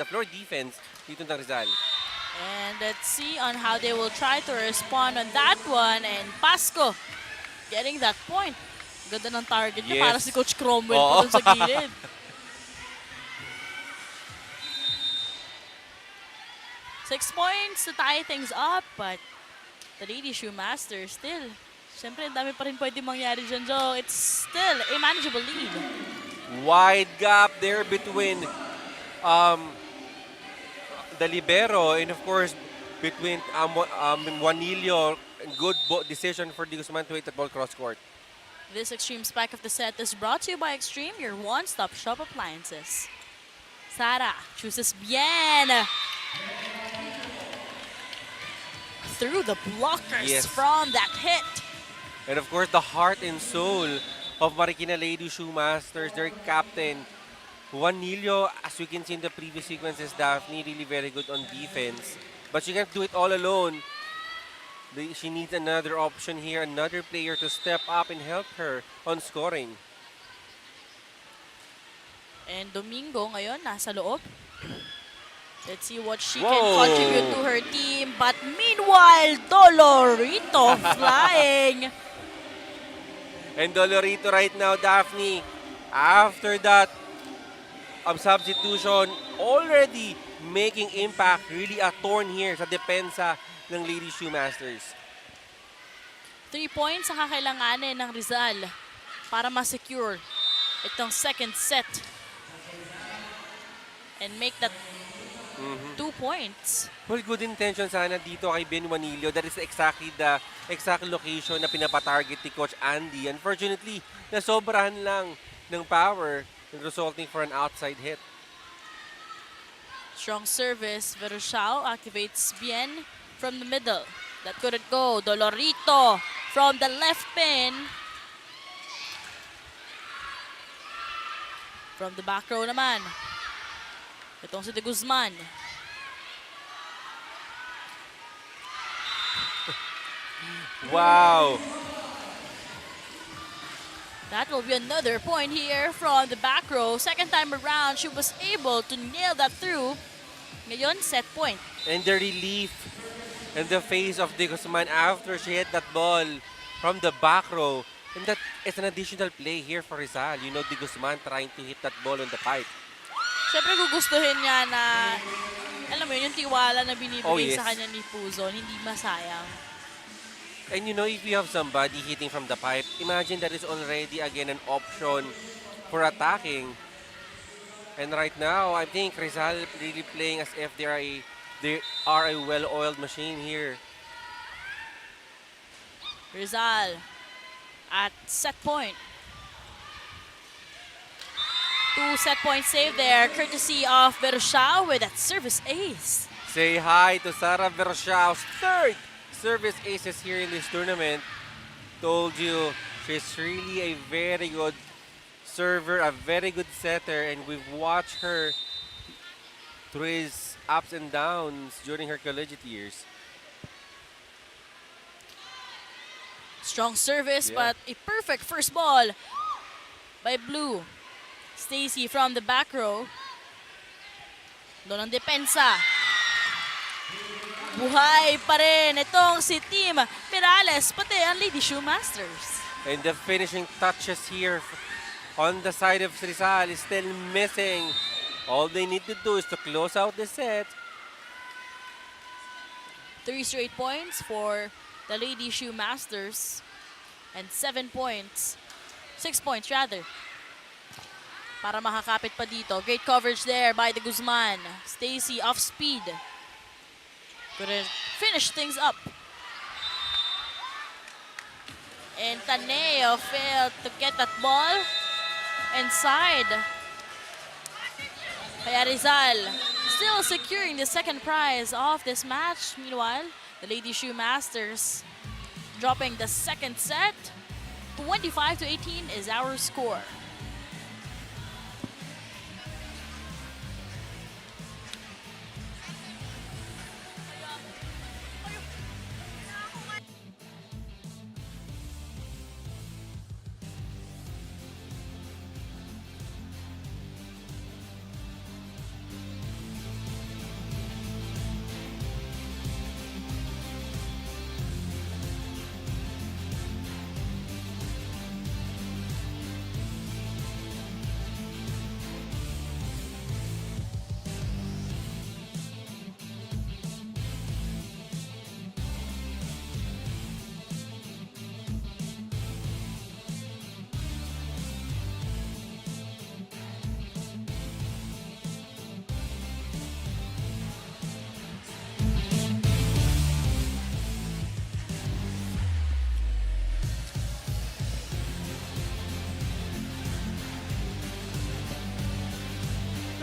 floor defense dito ng Rizal. And let's see on how they will try to respond on that one. And Pasco getting that point. Ganda ng target niya, para si Coach Cromwell po dun sa gilid. Six points to tie things up, but the Lady Shoemasters still. Siyempre, ang dami pa rin pwede mangyari dyan, Joe. It's still a manageable lead. Wide gap there between the libero and of course between Juanillo. Good decision for Di Guzman to hit that ball cross court. This Extreme Spike of the Set is brought to you by Extreme, your one-stop shop appliances. Sara chooses bien. Through the blockers from that hit. And of course, the heart and soul of Marikina Lady Shoemasters, their captain, Juanillo, as we can see in the previous sequences, Daphne, really very good on defense. But she can't do it all alone. She needs another option here, another player to step up and help her on scoring. And Domingo ngayon nasa loob. Let's see what she can contribute to her team. But meanwhile, Dolorito flying. And Dolorito right now, Daphne, after that substitution, already making impact. Really a thorn here sa depensa ng Lady Shoemasters. 3 points ang kakailanganin ng Rizal para ma-secure itong second set. And make that 2 points. Well, good intention sana dito kay Ben Juanillo. That is exactly the exact location na pinapatarget ni Coach Andy. Unfortunately, nasobrahan lang ng power resulting for an outside hit. Strong service. Verushao activates bien from the middle. That couldn't go. Dolorito from the left pin. From the back row naman. Itong si De Guzman. Wow! That will be another point here from the back row. Second time around, she was able to nail that through. Ngayon, set point. And the relief in the face of De Guzman after she hit that ball from the back row. And that is an additional play here for Rizal. You know, De Guzman trying to hit that ball on the pipe. Siyempre gugustuhin niya na, alam mo yun, yung tiwala na binibigay sa kanya ni Puzon, hindi masayang. And you know, if you have somebody hitting from the pipe, imagine that is already again an option for attacking. And right now, I think Rizal really playing as if they are a well-oiled machine here. Rizal at set point. 2 set point save there, courtesy of Verushao with that service ace. Say hi to Sara Verushao's third service aces here in this tournament. Told you, she's really a very good server, a very good setter, and we've watched her through his ups and downs during her collegiate years. Strong service, but a perfect first ball. by Blue. Stacy from the back row. Doon ang depensa. Buhay pa rin itong si Team Perales, pati ang Lady Shoemasters. And the finishing touches here on the side of Rizal is still missing. All they need to do is to close out the set. 3 straight points for the Lady Shoemasters. And 7 points. 6 points rather. Para makakapit pa dito. Great coverage there by the Guzman. Stacy off speed. Couldn't finish things up. And Taneo failed to get that ball inside. Kaya Rizal still securing the second prize of this match. Meanwhile, the Lady Shoemasters dropping the second set. 25-18 is our score.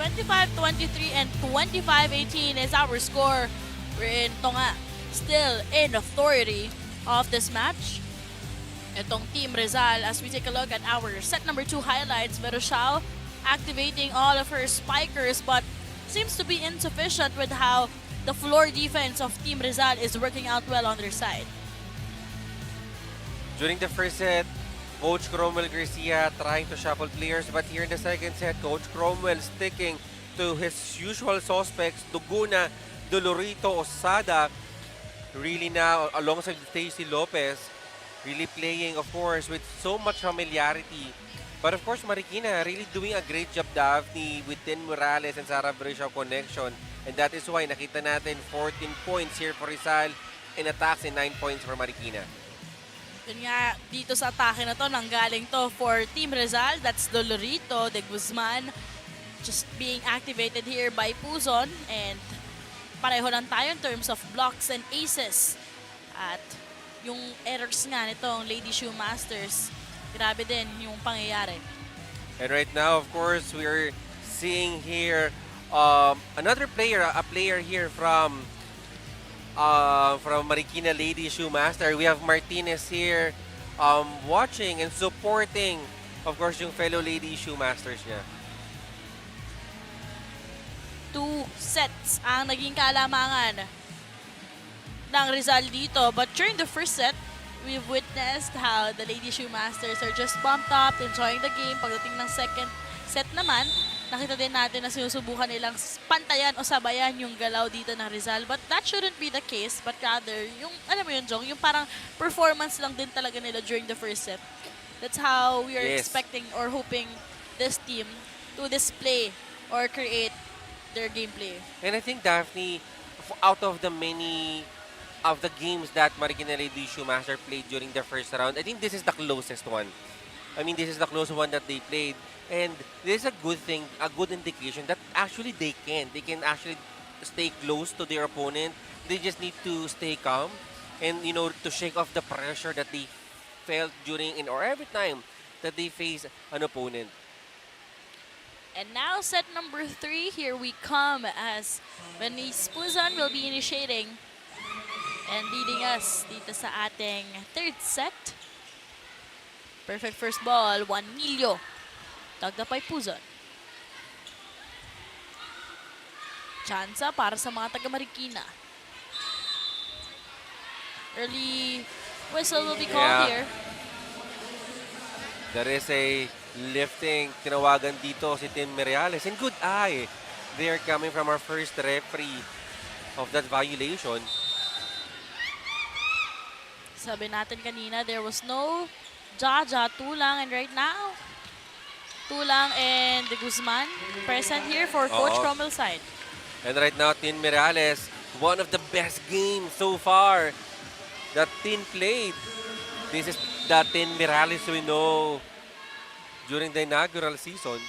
(25-23) and 25-18 is our score. We're in Tonga, still in authority of this match. Itong Team Rizal, as we take a look at our set number 2 highlights, Veroshao activating all of her spikers but seems to be insufficient with how the floor defense of Team Rizal is working out well on their side. During the first set, Coach Cromwell Garcia trying to shuffle players, but here in the second set, Coach Cromwell sticking to his usual suspects, Duguna, Dolorito, Osada, really now alongside Stacy Lopez, really playing, of course, with so much familiarity. But of course, Marikina really doing a great job, Daphne, with Tin Morales and Sarah Brescia connection. And that is why nakita natin 14 points here for Rizal and attacks and 9 points for Marikina. Yun nga, dito sa atake na to, nanggaling to for Team Rizal. That's Dolorito, de Guzman, just being activated here by Puzon. And pareho lang tayo in terms of blocks and aces. At yung errors nga nitong Lady Shoemasters, grabe din yung pangyayari. And right now, of course, we're seeing here another player, a player here from Marikina Lady Shoemaster. We have Martinez here watching and supporting, of course, yung fellow Lady Shoemasters niya. 2 sets ang naging kalamangan ng Rizal dito. But during the first set, we've witnessed how the Lady Shoemasters are just pumped up, enjoying the game. Pagdating ng second set naman, nakita din natin na sinusubukan nilang pantayan o sabayan yung galaw dito ng Rizal. But that shouldn't be the case, but rather, yung, alam mo yun, Jong, yung parang performance lang din talaga nila during the first set. That's how we are expecting or hoping this team to display or create their gameplay. And I think, Daphne, out of the many of the games that Marikina Lady Shoemaster played during the first round, I think this is the closest one. I mean, this is the closest one that they played. And this is a good thing, a good indication that actually they can actually stay close to their opponent. They just need to stay calm and, you know, to shake off the pressure that they felt during or every time that they face an opponent. And now set number 3, here we come as Venice Puzon will be initiating and leading us dito sa ating third set. Perfect first ball, 1 milyo. Tagdapay Puzon. Chansa para sa mga taga Marikina. Early whistle will be called here. There is a lifting. Tinawagan dito si Tim Merales. And good eye. They are coming from our first referee of that violation. Sabi natin kanina, there was no Jaja, Tulang, and right now, Tulang and De Guzman present here for Coach Oo. Cromwell's side. And right now, Tin Merales, one of the best games so far that Tin played. This is the Tin Merales we know during the inaugural season.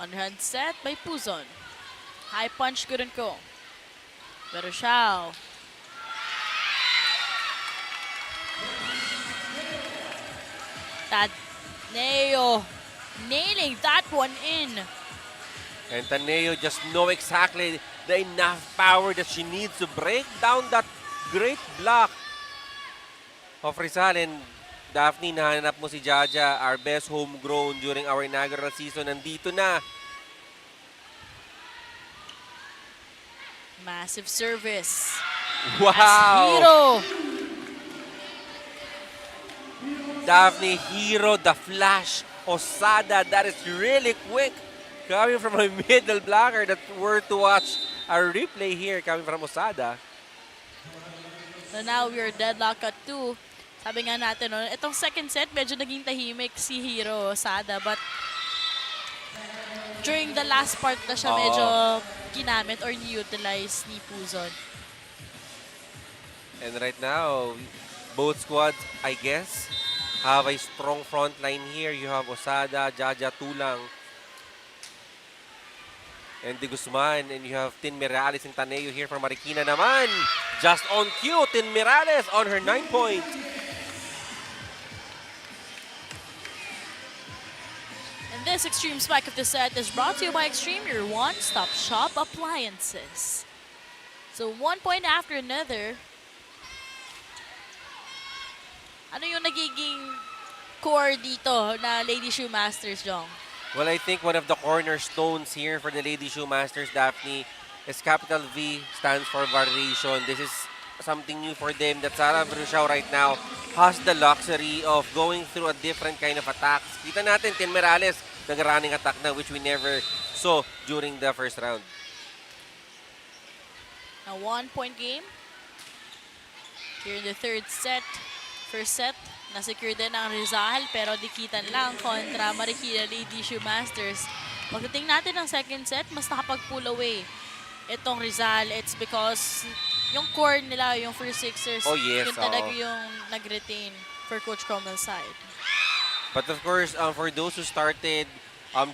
Underhand set by Puzon. High punch couldn't go. Berushao. Taneo nailing that one in. And Taneo just know exactly the enough power that she needs to break down that great block of Rizal. And Daphne, nahanap mo si Jaja, our best homegrown during our inaugural season. Nandito na. Massive service. Wow! Hero. Daphne, Hero, the flash, Osada, that is really quick. Coming from a middle blocker that were to watch a replay here coming from Osada. So now we are deadlocked at 2. Sabi nga natin, no, itong second set, medyo naging tahimik si Hero Osada. But during the last part na siya medyo ginamit or ni-utilize ni Puzon. And right now, both squads, I guess, have a strong front line here. You have Osada, Jaja, Tulang, and De Guzman. And you have Tin Merales and Taneo here from Marikina naman. Just on cue, Tin Merales on her 9-point. And this Extreme Spike of the set is brought to you by Extreme, your one-stop shop appliances. So 1 point after another. Ano yung nagiging core dito na Lady Shoemasters, Jong? Well, I think one of the cornerstones here for the Lady Shoemasters, Daphne, is capital V stands for variation. This is something new for them that Sarah Berushao right now has the luxury of going through a different kind of attacks. Kita natin, Tin Merales, nag-running attack na which we never saw during the first round. A 1-point game. Here in the third set. First set, na-secure din ang Rizal pero dikitan lang kontra Marikina Lady Shoemasters. Pagdating natin ng second set, mas nakapag-pull away itong Rizal. It's because yung core nila, yung first sixers, yun talaga yung nag-retain for Coach Cromwell's side. But of course, for those who started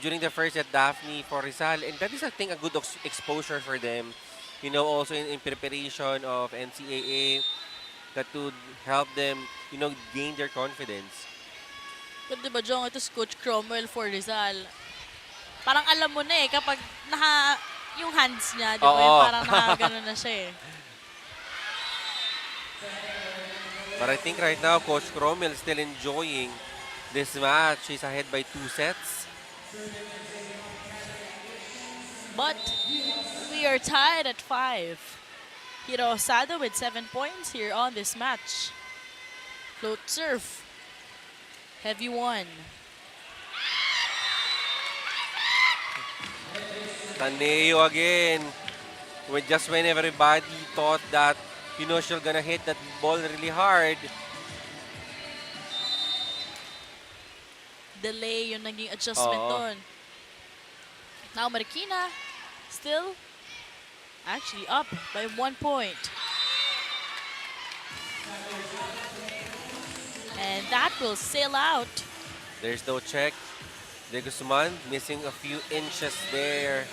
during the first set, Daphne for Rizal, and that is, I think, a good exposure for them. You know, also in preparation of NCAA, that would help them, you know, gain their confidence. But diba, Jong, ito si Coach Cromwell for Rizal. Parang alam mo na eh, kapag yung hands niya, di ba, yung parang nakagano na siya eh. But I think right now, Coach Cromwell is still enjoying this match. He's ahead by 2 sets. But we are tied at 5. Hiro Osada with 7 points here on this match. Float serve. Heavy one. Taneo again. Just when everybody thought that, you know, she's gonna hit that ball really hard. Delay yung naging adjustment doon. Now Marikina still actually up by 1 point. And that will sail out. There's no check. De Guzman missing a few inches there.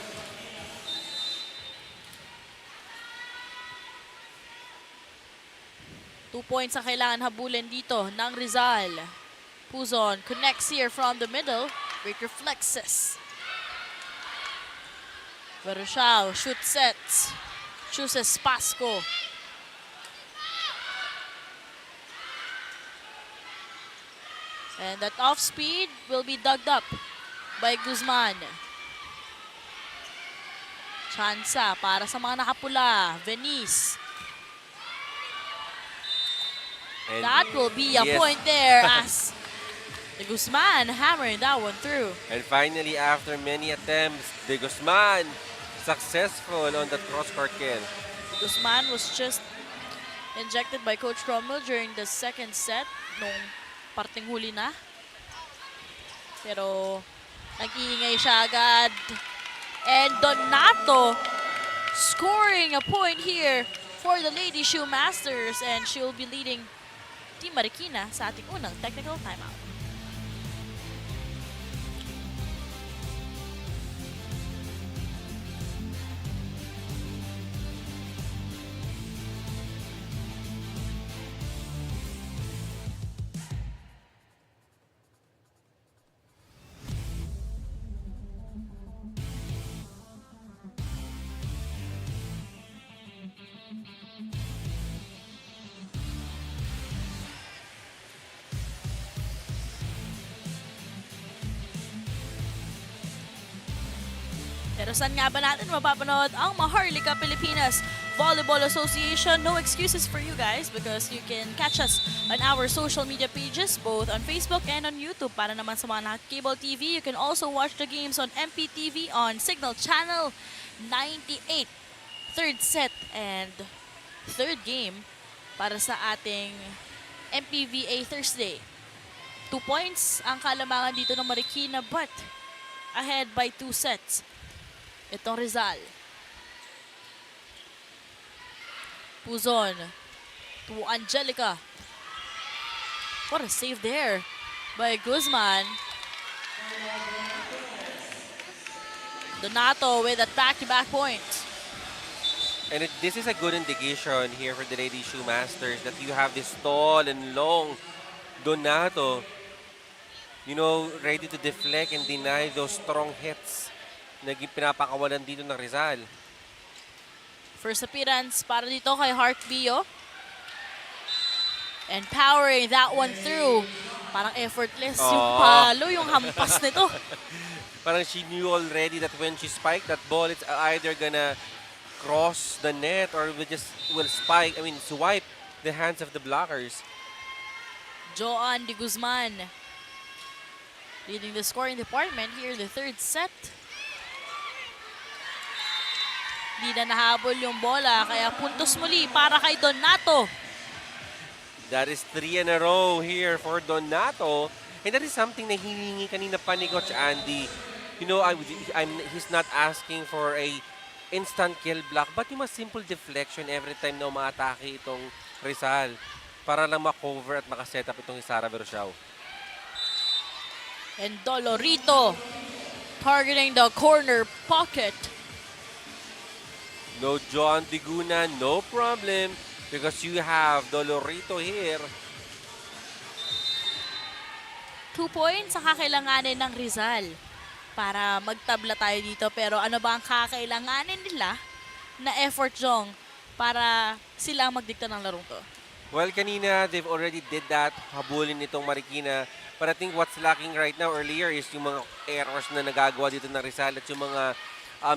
Two points ang kailangan habulin dito ng Rizal. Puzon connects here from the middle. Great reflexes. Berushao shoot sets. Chooses Pasco. And that off speed will be dug up by Guzman. Chansa para sa mga nakapula. Venice. And That will be a yes. point there as De Guzman hammering that one through. And finally, after many attempts, De Guzman successful on that cross-court kill. De Guzman was just injected by Coach Cromwell during the second set nung parting huli na. Pero nag-iingay siya agad. And Donato scoring a point here for the Lady Shoemasters, and she will be leading Team Marikina sa ating unang technical timeout. Pero saan nga ba natin mapapanood ang Maharlika Pilipinas Volleyball Association? No excuses for you guys because you can catch us on our social media pages both on Facebook and on YouTube. Para naman sa mga cable TV, you can also watch the games on MPTV on Signal Channel 98. Third set and third game para sa ating MPVA Thursday. 2 points ang kalamangan dito ng Marikina but ahead by 2 sets. Itong Rizal. Puzon to Angelica. What a save there by Guzman. Donato with that back-to-back point. And this is a good indication here for the Lady Shoemasters that you have this tall and long Donato, you know, ready to deflect and deny those strong hits na pinapakawalan dito ng Rizal. First appearance para dito kay Heart Bio. And powering that one through. Parang effortless yung palo, yung hampas nito. Parang she knew already that when she spiked that ball, it's either gonna cross the net or will swipe the hands of the blockers. Joan de Guzman leading the scoring department here in the third set. Di na nahabol yung bola, kaya puntos muli para kay Donato. That is 3 in a row here for Donato. And that is something na hiningi kanina pa ni Coach Andy. You know, he's not asking for a instant kill block, but yung mas simple deflection every time na umaatake itong Rizal para lang makover at makaset up itong Sara Vershao. And Dolorito targeting the corner pocket. No John Diguna, no problem because you have Dolorito here. 2 points ang kakailanganin ng Rizal para magtabla tayo dito. Pero ano ba ang kakailanganin nila na effort, Jong, para sila magdikta ng larong to? Well, kanina, they've already did that, habulin itong Marikina. But I think what's lacking right now earlier is yung mga errors na nagagawa dito ng Rizal at yung mga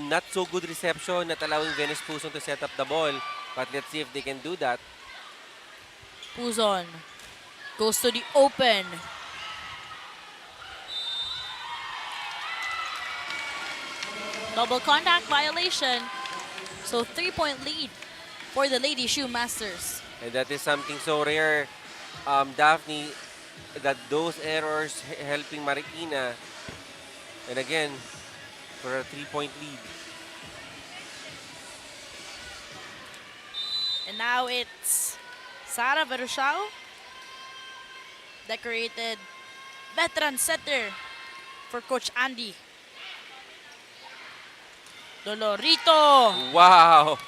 not so good reception not allowing Venus Puzon to set up the ball. But let's see if they can do that. Puzon goes to the open. Double contact violation. So 3-point lead for the Lady Shoemasters. And that is something so rare, Daphne, that those errors helping Marikina. And again, for a 3-point lead. And now it's Sara Vershao, decorated veteran setter for Coach Andy. Dolorito. Wow!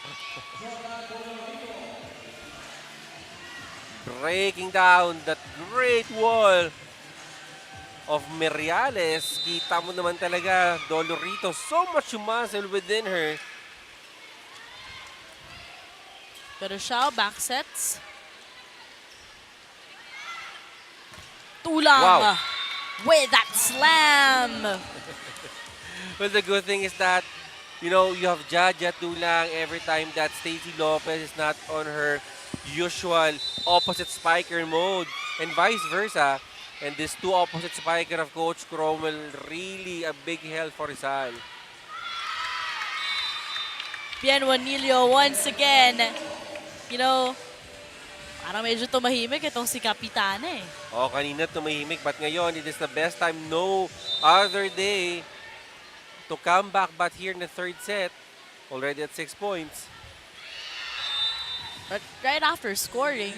Breaking down that great wall of Miriales. Kita mo naman talaga, Dolorito, so much muscle within her. Vershao back sets. Tulang Wow. with that slam. Well, the good thing is that, you know, you have Jaja Tulang every time that Stacey Lopez is not on her usual opposite spiker mode and vice versa. And these two opposite spiker of Coach Cromwell, really a big help for Rizal. Bienvenillo once again. You know, parang medyo tumahimik itong si Kapitana eh. Oh, kanina tumahimik, but ngayon it is the best time, no other day, to come back. But here in the third set, already at 6 points. But right after scoring,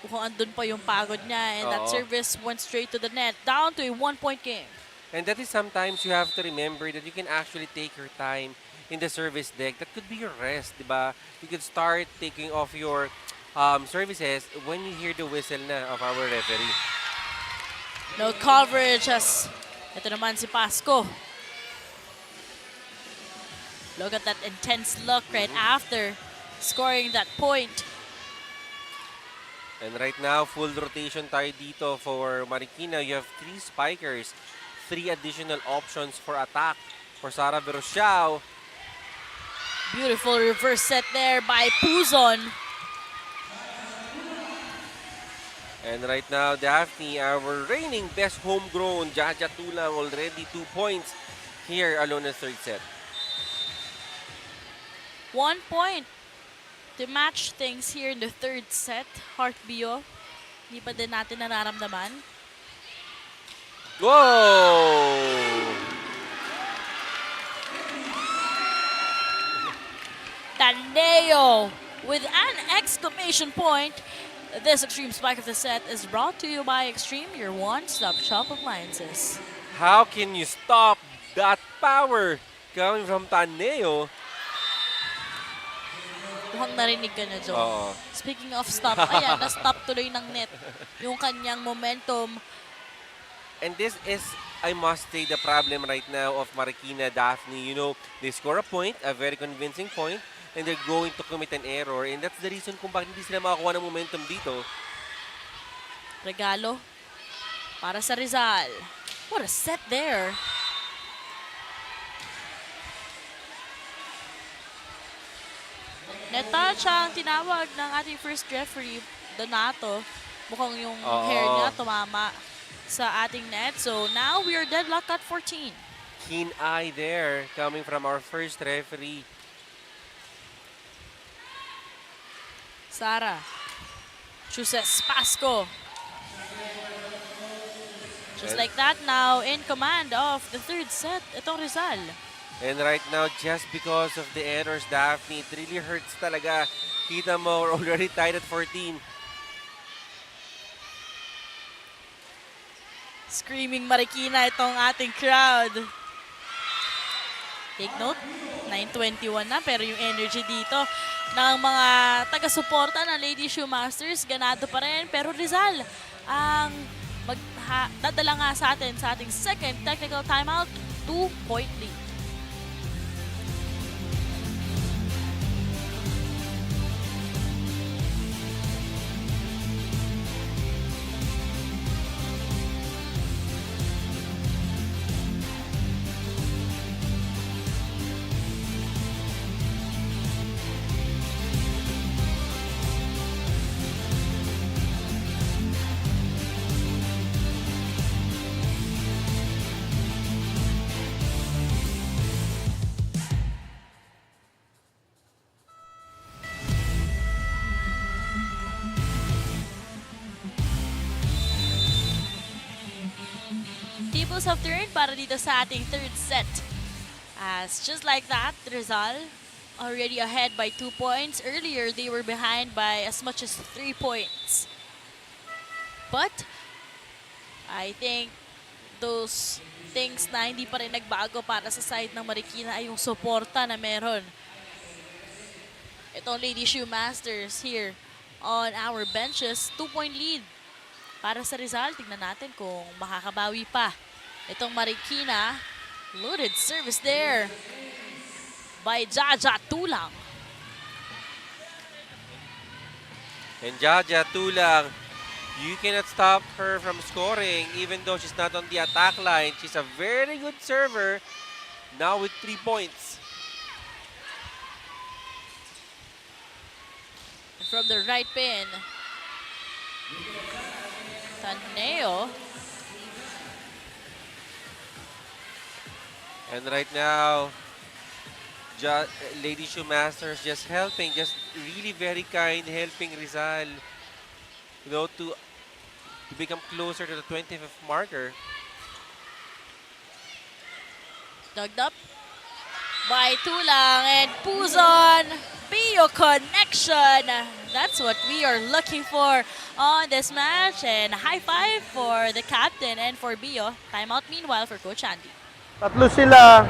mukhang andun pa yung pagod niya and that Oo. service went straight to the net. Down to a 1-point game. And that is sometimes you have to remember that you can actually take your time in the service deck. That could be your rest, di ba? You could start taking off your services when you hear the whistle na of our referee. No coverage as ito naman si Pasco. Look at that intense look right after scoring that point. And right now, full rotation tayo dito for Marikina. You have 3 spikers, 3 additional options for attack for Sara Verociao. Beautiful reverse set there by Puzon. And right now, Daphne, our reigning best homegrown, Jaja Tulang, already 2 points here alone in the third set. 1 point to match things here in the third set. Heart Bio, hindi pa din natin nararamdaman. Whoa! Taneo with an exclamation point. This Extreme Spike of the set is brought to you by Extreme, your one-stop shop appliances. How can you stop that power coming from Taneo? Mukhang narinig ka na, Joe. Oo. Speaking of stop, ayan, na-stop tuloy ng net yung kanyang momentum. And this is, I must say, the problem right now of Marikina, Daphne. You know, they score a point, a very convincing point, and they're going to commit an error. And that's the reason kung bakit hindi sila makakuha ng momentum dito. Regalo para sa Rizal. What a set there. Netouch ang tinawag ng ating first referee, Donato. Mukhang yung hair niya tumama sa ating net. So now we are deadlocked at 14. Keen eye there coming from our first referee. Sara chooses Pasco. Just like that now, in command of the third set, itong Rizal. And right now, just because of the errors, Daphne, it really hurts talaga. Kita mo, we're already tied at 14. Screaming Marikina itong ating crowd. Take note, 9:21 na pero yung energy dito ng mga taga-suporta ng Lady Shoemasters, ganado pa rin. Pero Rizal ang dadala nga sa ating second technical timeout, 2-point lead. Tables have turned para dito sa ating third set. As just like that, Rizal already ahead by 2 points. Earlier, they were behind by as much as 3 points. But I think those things na hindi pa rin nagbago para sa side ng Marikina ay yung suporta na meron. Itong Lady Shoemasters here on our benches, 2-point lead. Para sa Rizal, tignan natin kung makakabawi pa. Itong Marikina, loaded service there by Jaja Tulang. And Jaja Tulang, you cannot stop her from scoring even though she's not on the attack line. She's a very good server now with 3 points. from the right pin. Taneo. And right now, Lady Shoemasters just helping, just really very kind, helping Rizal, to become closer to the 25th marker. Dug up by Tulang and Puzon. Pio connection. That's what we are looking for on this match. And high five for the captain and for Bio. Timeout meanwhile for Coach Andy. Tatlo sila,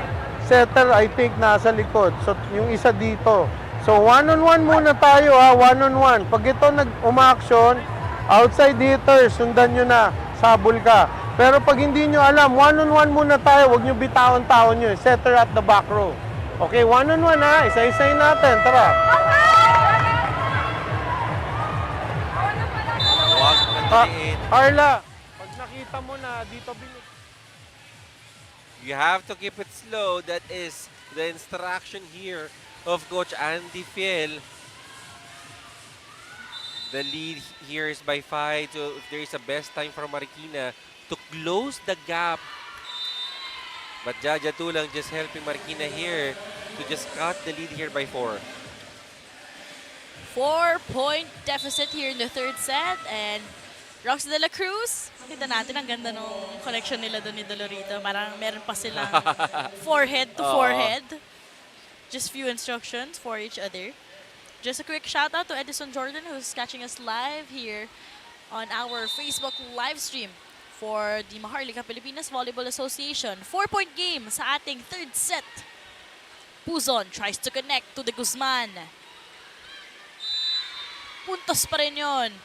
setter I think nasa likod. So yung isa dito. So one-on-one muna tayo ha, one-on-one. Pag ito nag-umaksyon, outside hitter, sundan nyo na, sabol ka. Pero pag hindi nyo alam, one-on-one muna tayo, huwag nyo bitawan-tawan nyo. Setter at the back row. Okay, one-on-one ha, isa-isayin natin, tara. Carla, pag nakita mo na, dito binig. You have to keep it slow. That is the instruction here of Coach Andy Fiel. The lead here is by 5. So if there is a best time for Marikina to close the gap. But Jaja Tulang just helping Marikina here to just cut the lead here by 4. 4-point deficit here in the third set. And Rox de la Cruz, kita natin ang ganda ng connection nila doon ni Dolorito. Parang meron pa silang forehead to forehead. Just few instructions for each other. Just a quick shout out to Edison Jordan who's catching us live here on our Facebook live stream for the Maharlika Pilipinas Volleyball Association. 4-point game sa ating third set. Puzon tries to connect to the Guzman. Puntos pa rin yun.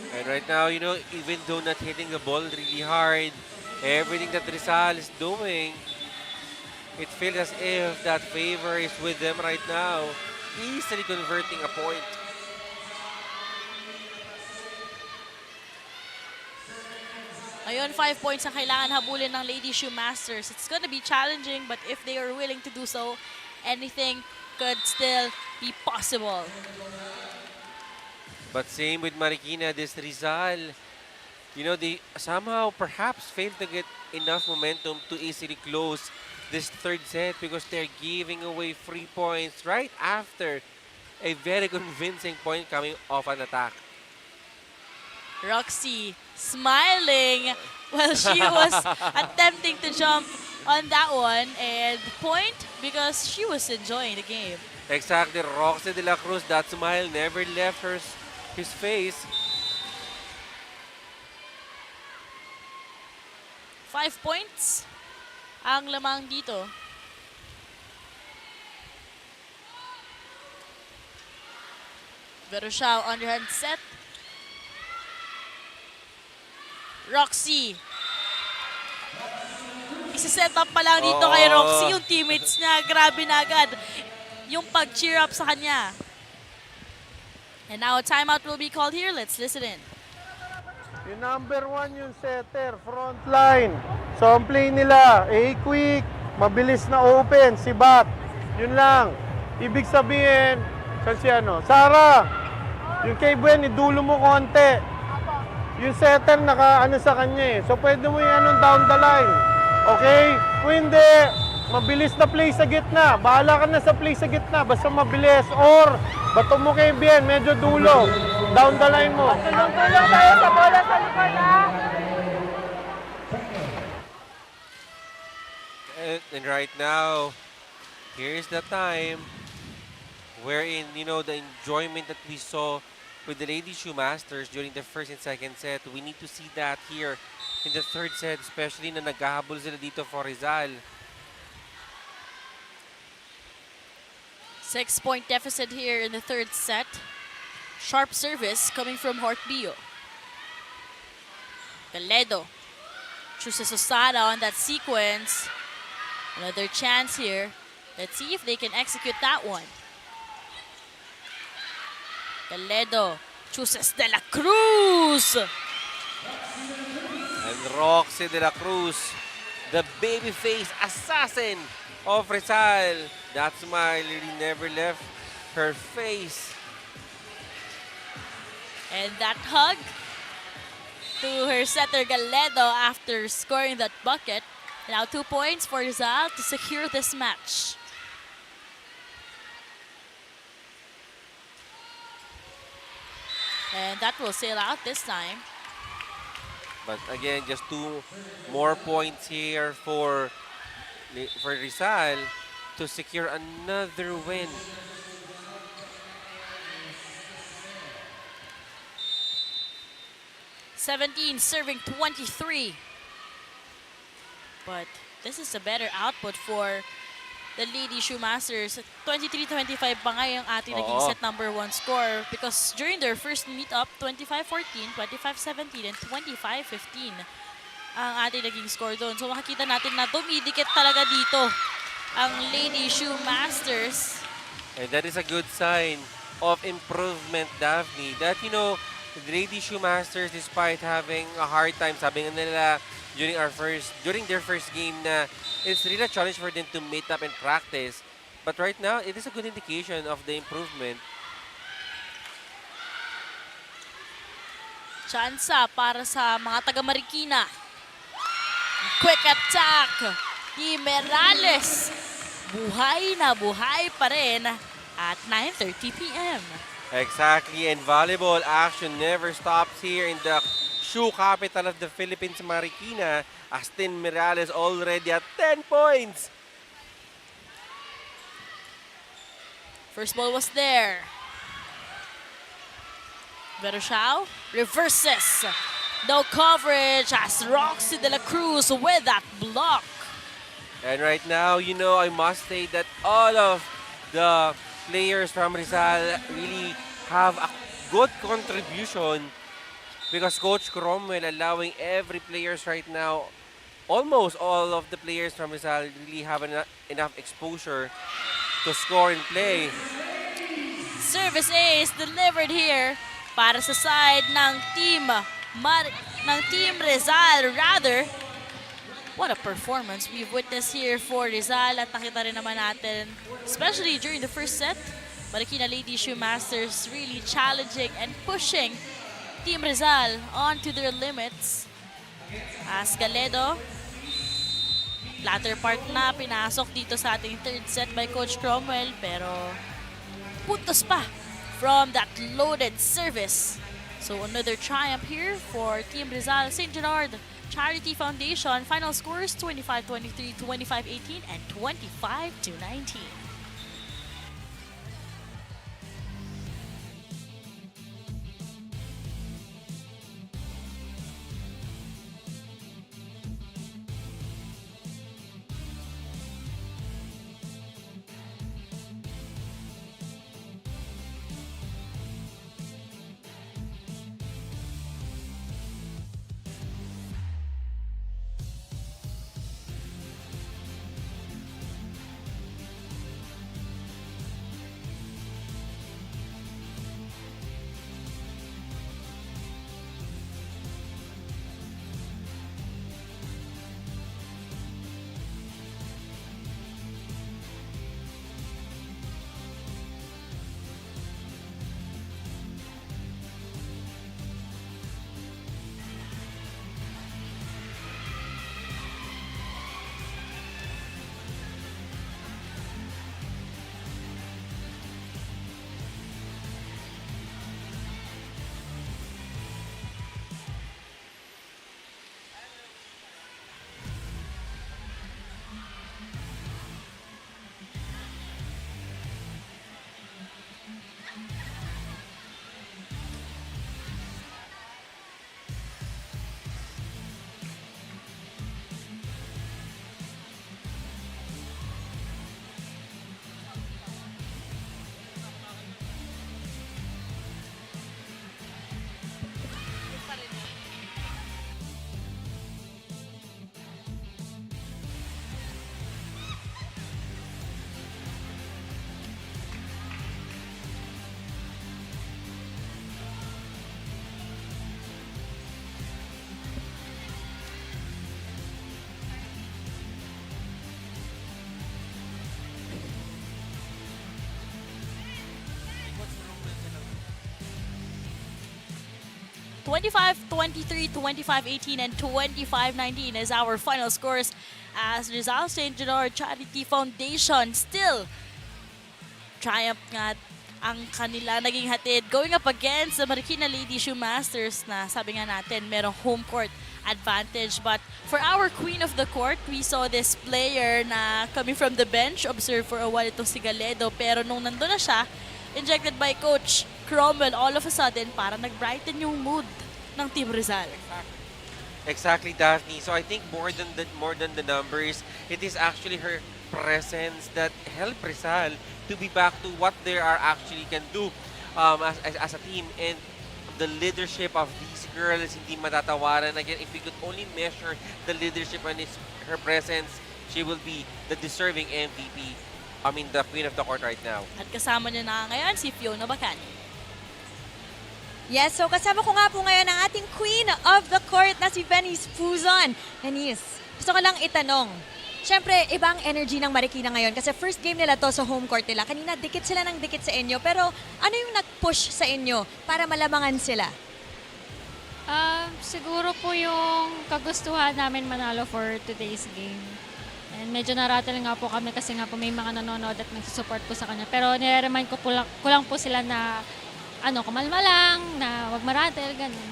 And right now, even though not hitting the ball really hard, everything that Rizal is doing, it feels as if that favor is with them right now, easily converting a point. Ngayon, 5 points ang kailangan habulin ng Lady Shoemasters. It's gonna be challenging, but if they are willing to do so, anything could still be possible. But same with Marikina, this Rizal, they somehow perhaps failed to get enough momentum to easily close this third set because they're giving away 3 points right after a very convincing point coming off an attack. Roxy smiling while she was attempting to jump on that one, and point because she was enjoying the game. Exactly, Roxy de la Cruz, that smile never left his face. 5 points ang lamang dito. Verushaw underhand set. Roxy. Isi-set up pa lang dito kay Roxy yung teammates niya. Grabe na agad yung pag-cheer up sa kanya. And now a timeout will be called here. Let's listen in. Yung number 1 yung setter, front line. So ang play nila, quick, mabilis na open, si Bat. Yun lang. Ibig sabihin, Sara, yung kay Buen, idulo mo konti. Yung setter naka sa kanya eh. So pwede mo yung down the line. Okay? Kung hindi, mabilis na play sa gitna. Bahala ka na sa play sa gitna. Basta mabilis. Or, bato mo kay Bien, medyo dulo. Down the line mo. Tulong-tulong tayo sa bola sa likod, ha? And right now, here's the time wherein, the enjoyment that we saw with the Lady Shoemasters during the first and second set. We need to see that here in the third set, especially na naghahabol sila dito for Rizal. 6-point deficit here in the third set. Sharp service coming from Hortbio. Galedo chooses Osada on that sequence. Another chance here. Let's see if they can execute that one. Galedo chooses De La Cruz. And Roxy de la Cruz, the babyface assassin of Rizal. That smile really never left her face. And that hug to her setter Galedo after scoring that bucket. Now 2 points for Rizal to secure this match. And that will sail out this time. But again, just 2 more points here for Rizal to secure another win. Serving 23. But this is a better output for the Lady Shoemasters. 23-25 pa nga yung ating naging set number 1 score because during their first meet-up, 25-14, 25-17, and 25-15 ang ating naging score doon. So makikita natin na dumidikit talaga dito ang Lady Shoemasters. And that is a good sign of improvement, Daphne. That, you know, the Lady Shoemasters, despite having a hard time, sabi nga nila during their first game na it's really a challenge for them to meet up and practice. But right now, it is a good indication of the improvement. Tsansa para sa mga taga Marikina. Quick attack ni Merales. Buhay na buhay pa rin at 9:30 p.m. Exactly, and volleyball action never stops here in the shoe capital of the Philippines, Marikina. Astin Merales already at 10 points. First ball was there. Veroshao reverses. No coverage as Roxy de la Cruz with that block. And right now, you know, I must say that all of the players from Rizal really have a good contribution because Coach Cromwell allowing every players right now, almost all of the players from Rizal really have enough exposure to score and play. Service ace delivered here para sa side ng Team Rizal rather. What a performance we've witnessed here for Rizal at nakita rin naman natin, especially during the first set, Marikina Lady Shoemasters really challenging and pushing Team Rizal onto their limits. As Galedo, latter part na pinasok dito sa ating third set by Coach Cromwell pero puntos pa from that loaded service. So another triumph here for Team Rizal St. Gerrard Charity Foundation. Final scores 25-23, 25-18, and 25-19. 25-23, 25-18, and 25-19 is our final scores as Rizal St. Gerrard Charity Foundation still triumph nga ang kanila naging hatid going up against the Marikina Lady Shoemasters na sabi nga natin merong home court advantage. But for our queen of the court, we saw this player na coming from the bench, observe for a while itong si Galedo, pero nung nandun na siya, injected by Coach Cromwell, all of a sudden, parang nag-brighten yung mood ng Team Rizal. Exactly, Daphne. So I think more than the numbers, it is actually her presence that helped Rizal to be back to what they are actually can do as a team. And the leadership of these girls, hindi matatawaran. Again, if we could only measure the leadership and her presence, she will be the deserving MVP. I mean, the queen of the court right now. At kasama niya na ngayon si Fiona Bacan. Yes, so kasama ko nga po ngayon ang ating queen of the court na si Venice Puzon. Venice, gusto ko lang itanong. Siyempre, iba ang energy ng Marikina ngayon kasi first game nila to sa home court nila. Kanina, dikit sila ng dikit sa inyo. Pero ano yung nag-push sa inyo para malamangan sila? Siguro po yung kagustuhan namin manalo for today's game. And medyo naratel nga po kami kasi nga po may mga nanonood at nagsusupport po sa kanya. Pero nire-remind ko lang po sila na kumalma lang, na wag maratel, ganun.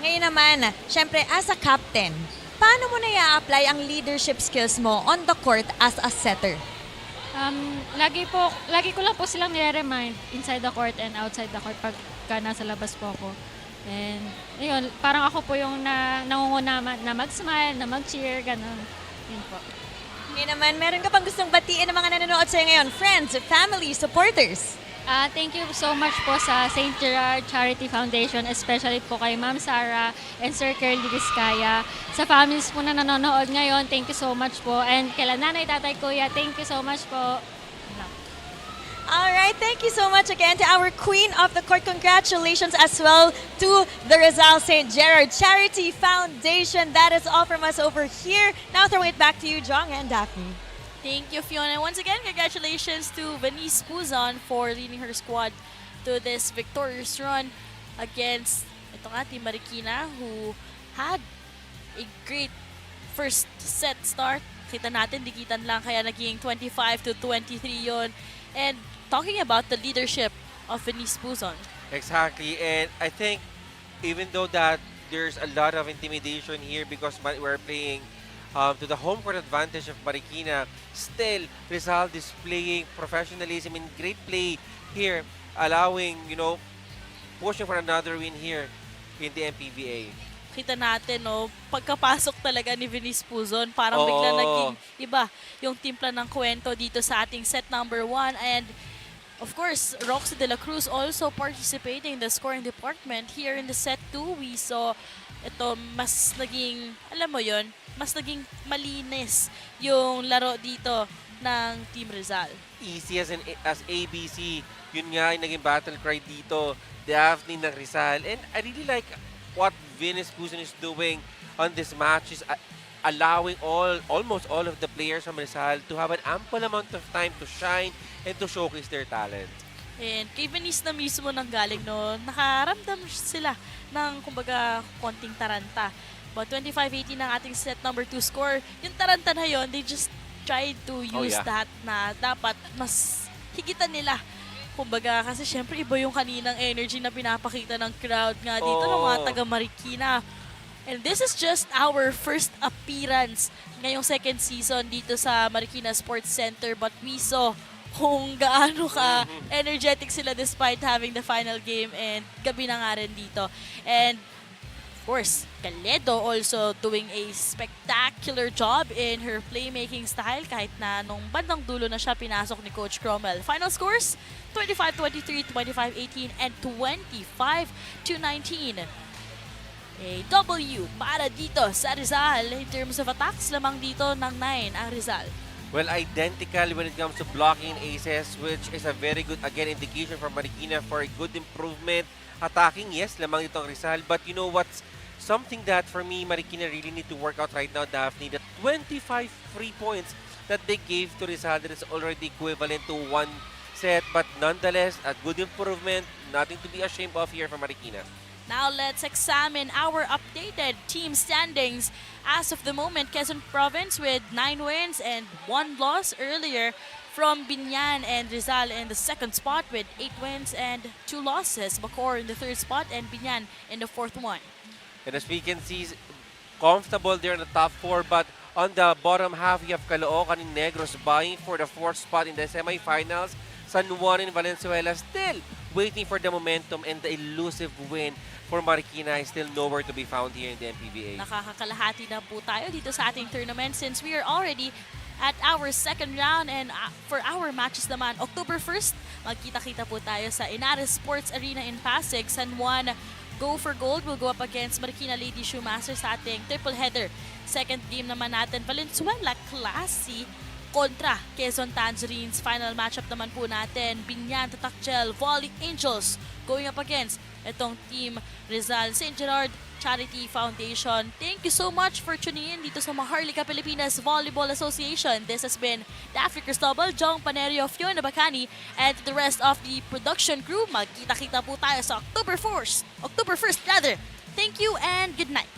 Ngayon naman, siyempre, as a captain, paano mo na i-apply ang leadership skills mo on the court as a setter? Lagi ko lang po silang nire-remind inside the court and outside the court pagka nasa labas po ako. And yun, parang ako po yung nangunguna na mag-smile, na mag-cheer, ganun. Yun po. Ngayon naman, meron ka pang gustong batiin ng mga nanonood sa'yo ngayon? Friends, family, supporters? Thank you so much po sa St. Gerrard Charity Foundation, especially po kay Ma'am Sarah and Sir Curly Vizcaya. Sa families po na nanonood ngayon, thank you so much po. And kay nanay, tatay, kuya, thank you so much po. All right, thank you so much again to our queen of the court. Congratulations as well to the Rizal St. Gerrard Charity Foundation. That is all from us over here. Now throwing it back to you, Jong and Daphne. Thank you, Fiona. Once again, congratulations to Venice Puzon for leading her squad to this victorious run against itong ating Marikina who had a great first set start. Kita natin, dikitan lang kaya naging 25-23 yon. And talking about the leadership of Venice Puzon. Exactly, and I think even though that there's a lot of intimidation here because we're playing to the home court advantage of Marikina, still Rizal displaying professionalism and great play here, allowing, pushing for another win here in the MPVA. Kita natin, pagkapasok talaga ni Venice Puzon, parang bigla naging iba yung timpla ng kwento dito sa ating set number 1. And of course, Roxy De La Cruz also participating in the scoring department. Here in the set 2, we saw ito mas naging, alam mo yon, mas naging malinis yung laro dito ng Team Rizal. Easy as ABC, yun nga yung naging battle cry dito, Daphne ng Rizal. And I really like what Venice Puzon is doing on this match is allowing almost all of the players from Rizal to have an ample amount of time to shine and to showcase their talent. And kay Venice na mismo nang galing nakaramdam sila ng kumbaga konting taranta. But 25-18 ng ating set number 2 score. Yung taranta na yun, they just tried to use that na dapat mas higitan nila. Kumbaga, kasi syempre iba yung kaninang energy na pinapakita ng crowd nga dito ng mga taga Marikina. And this is just our first appearance ngayong second season dito sa Marikina Sports Center. But we saw kung gaano ka energetic sila despite having the final game and gabi na nga rin dito. And of course, Galedo also doing a spectacular job in her playmaking style kahit na nung bandang dulo na siya pinasok ni Coach Cromwell. Final scores, 25-23, 25-18, and 25-19. A W para dito sa Rizal. In terms of attacks, lamang dito ng 9 ang Rizal. Well, identical when it comes to blocking aces, which is a very good, again, indication for Marikina for a good improvement. Attacking, yes, lamang dito ang Rizal. But you know what's something that for me, Marikina really need to work out right now, Daphne, the 25 free points that they gave to Rizal that is already equivalent to one set. But nonetheless, a good improvement, nothing to be ashamed of here for Marikina. Now let's examine our updated team standings. As of the moment, Quezon Province with 9 wins and 1 loss earlier from Binyan and Rizal in the second spot with 8 wins and 2 losses. Bacoor in the third spot and Binyan in the fourth one. And as we can see, comfortable there in the top 4, but on the bottom half, you have Caloocan and Negros vying for the 4th spot in the semifinals. San Juan and Valenzuela still waiting for the momentum, and the elusive win for Marikina is still nowhere to be found here in the MPVA. Nakakakalahati na po tayo dito sa ating tournament since we are already at our second round, and for our matches naman, October 1st, magkita-kita po tayo sa Inares Sports Arena in Pasig. San Juan Go for Gold will go up against Marikina Lady Shoemasters sa ating triple header. Second game naman natin, Valenzuela Classy kontra Quezon Tangerines. Final matchup naman po natin, Binyan Tutok Volley Angels going up against itong team Rizal St. Gerrard Charity Foundation. Thank you so much for tuning in dito sa Maharlika Pilipinas Volleyball Association. This has been Daphne Cristobal, Jong Panerio, Fiona Bacani, and to the rest of the production crew. Magkita-kita po tayo sa October 1st rather. Thank you and good night.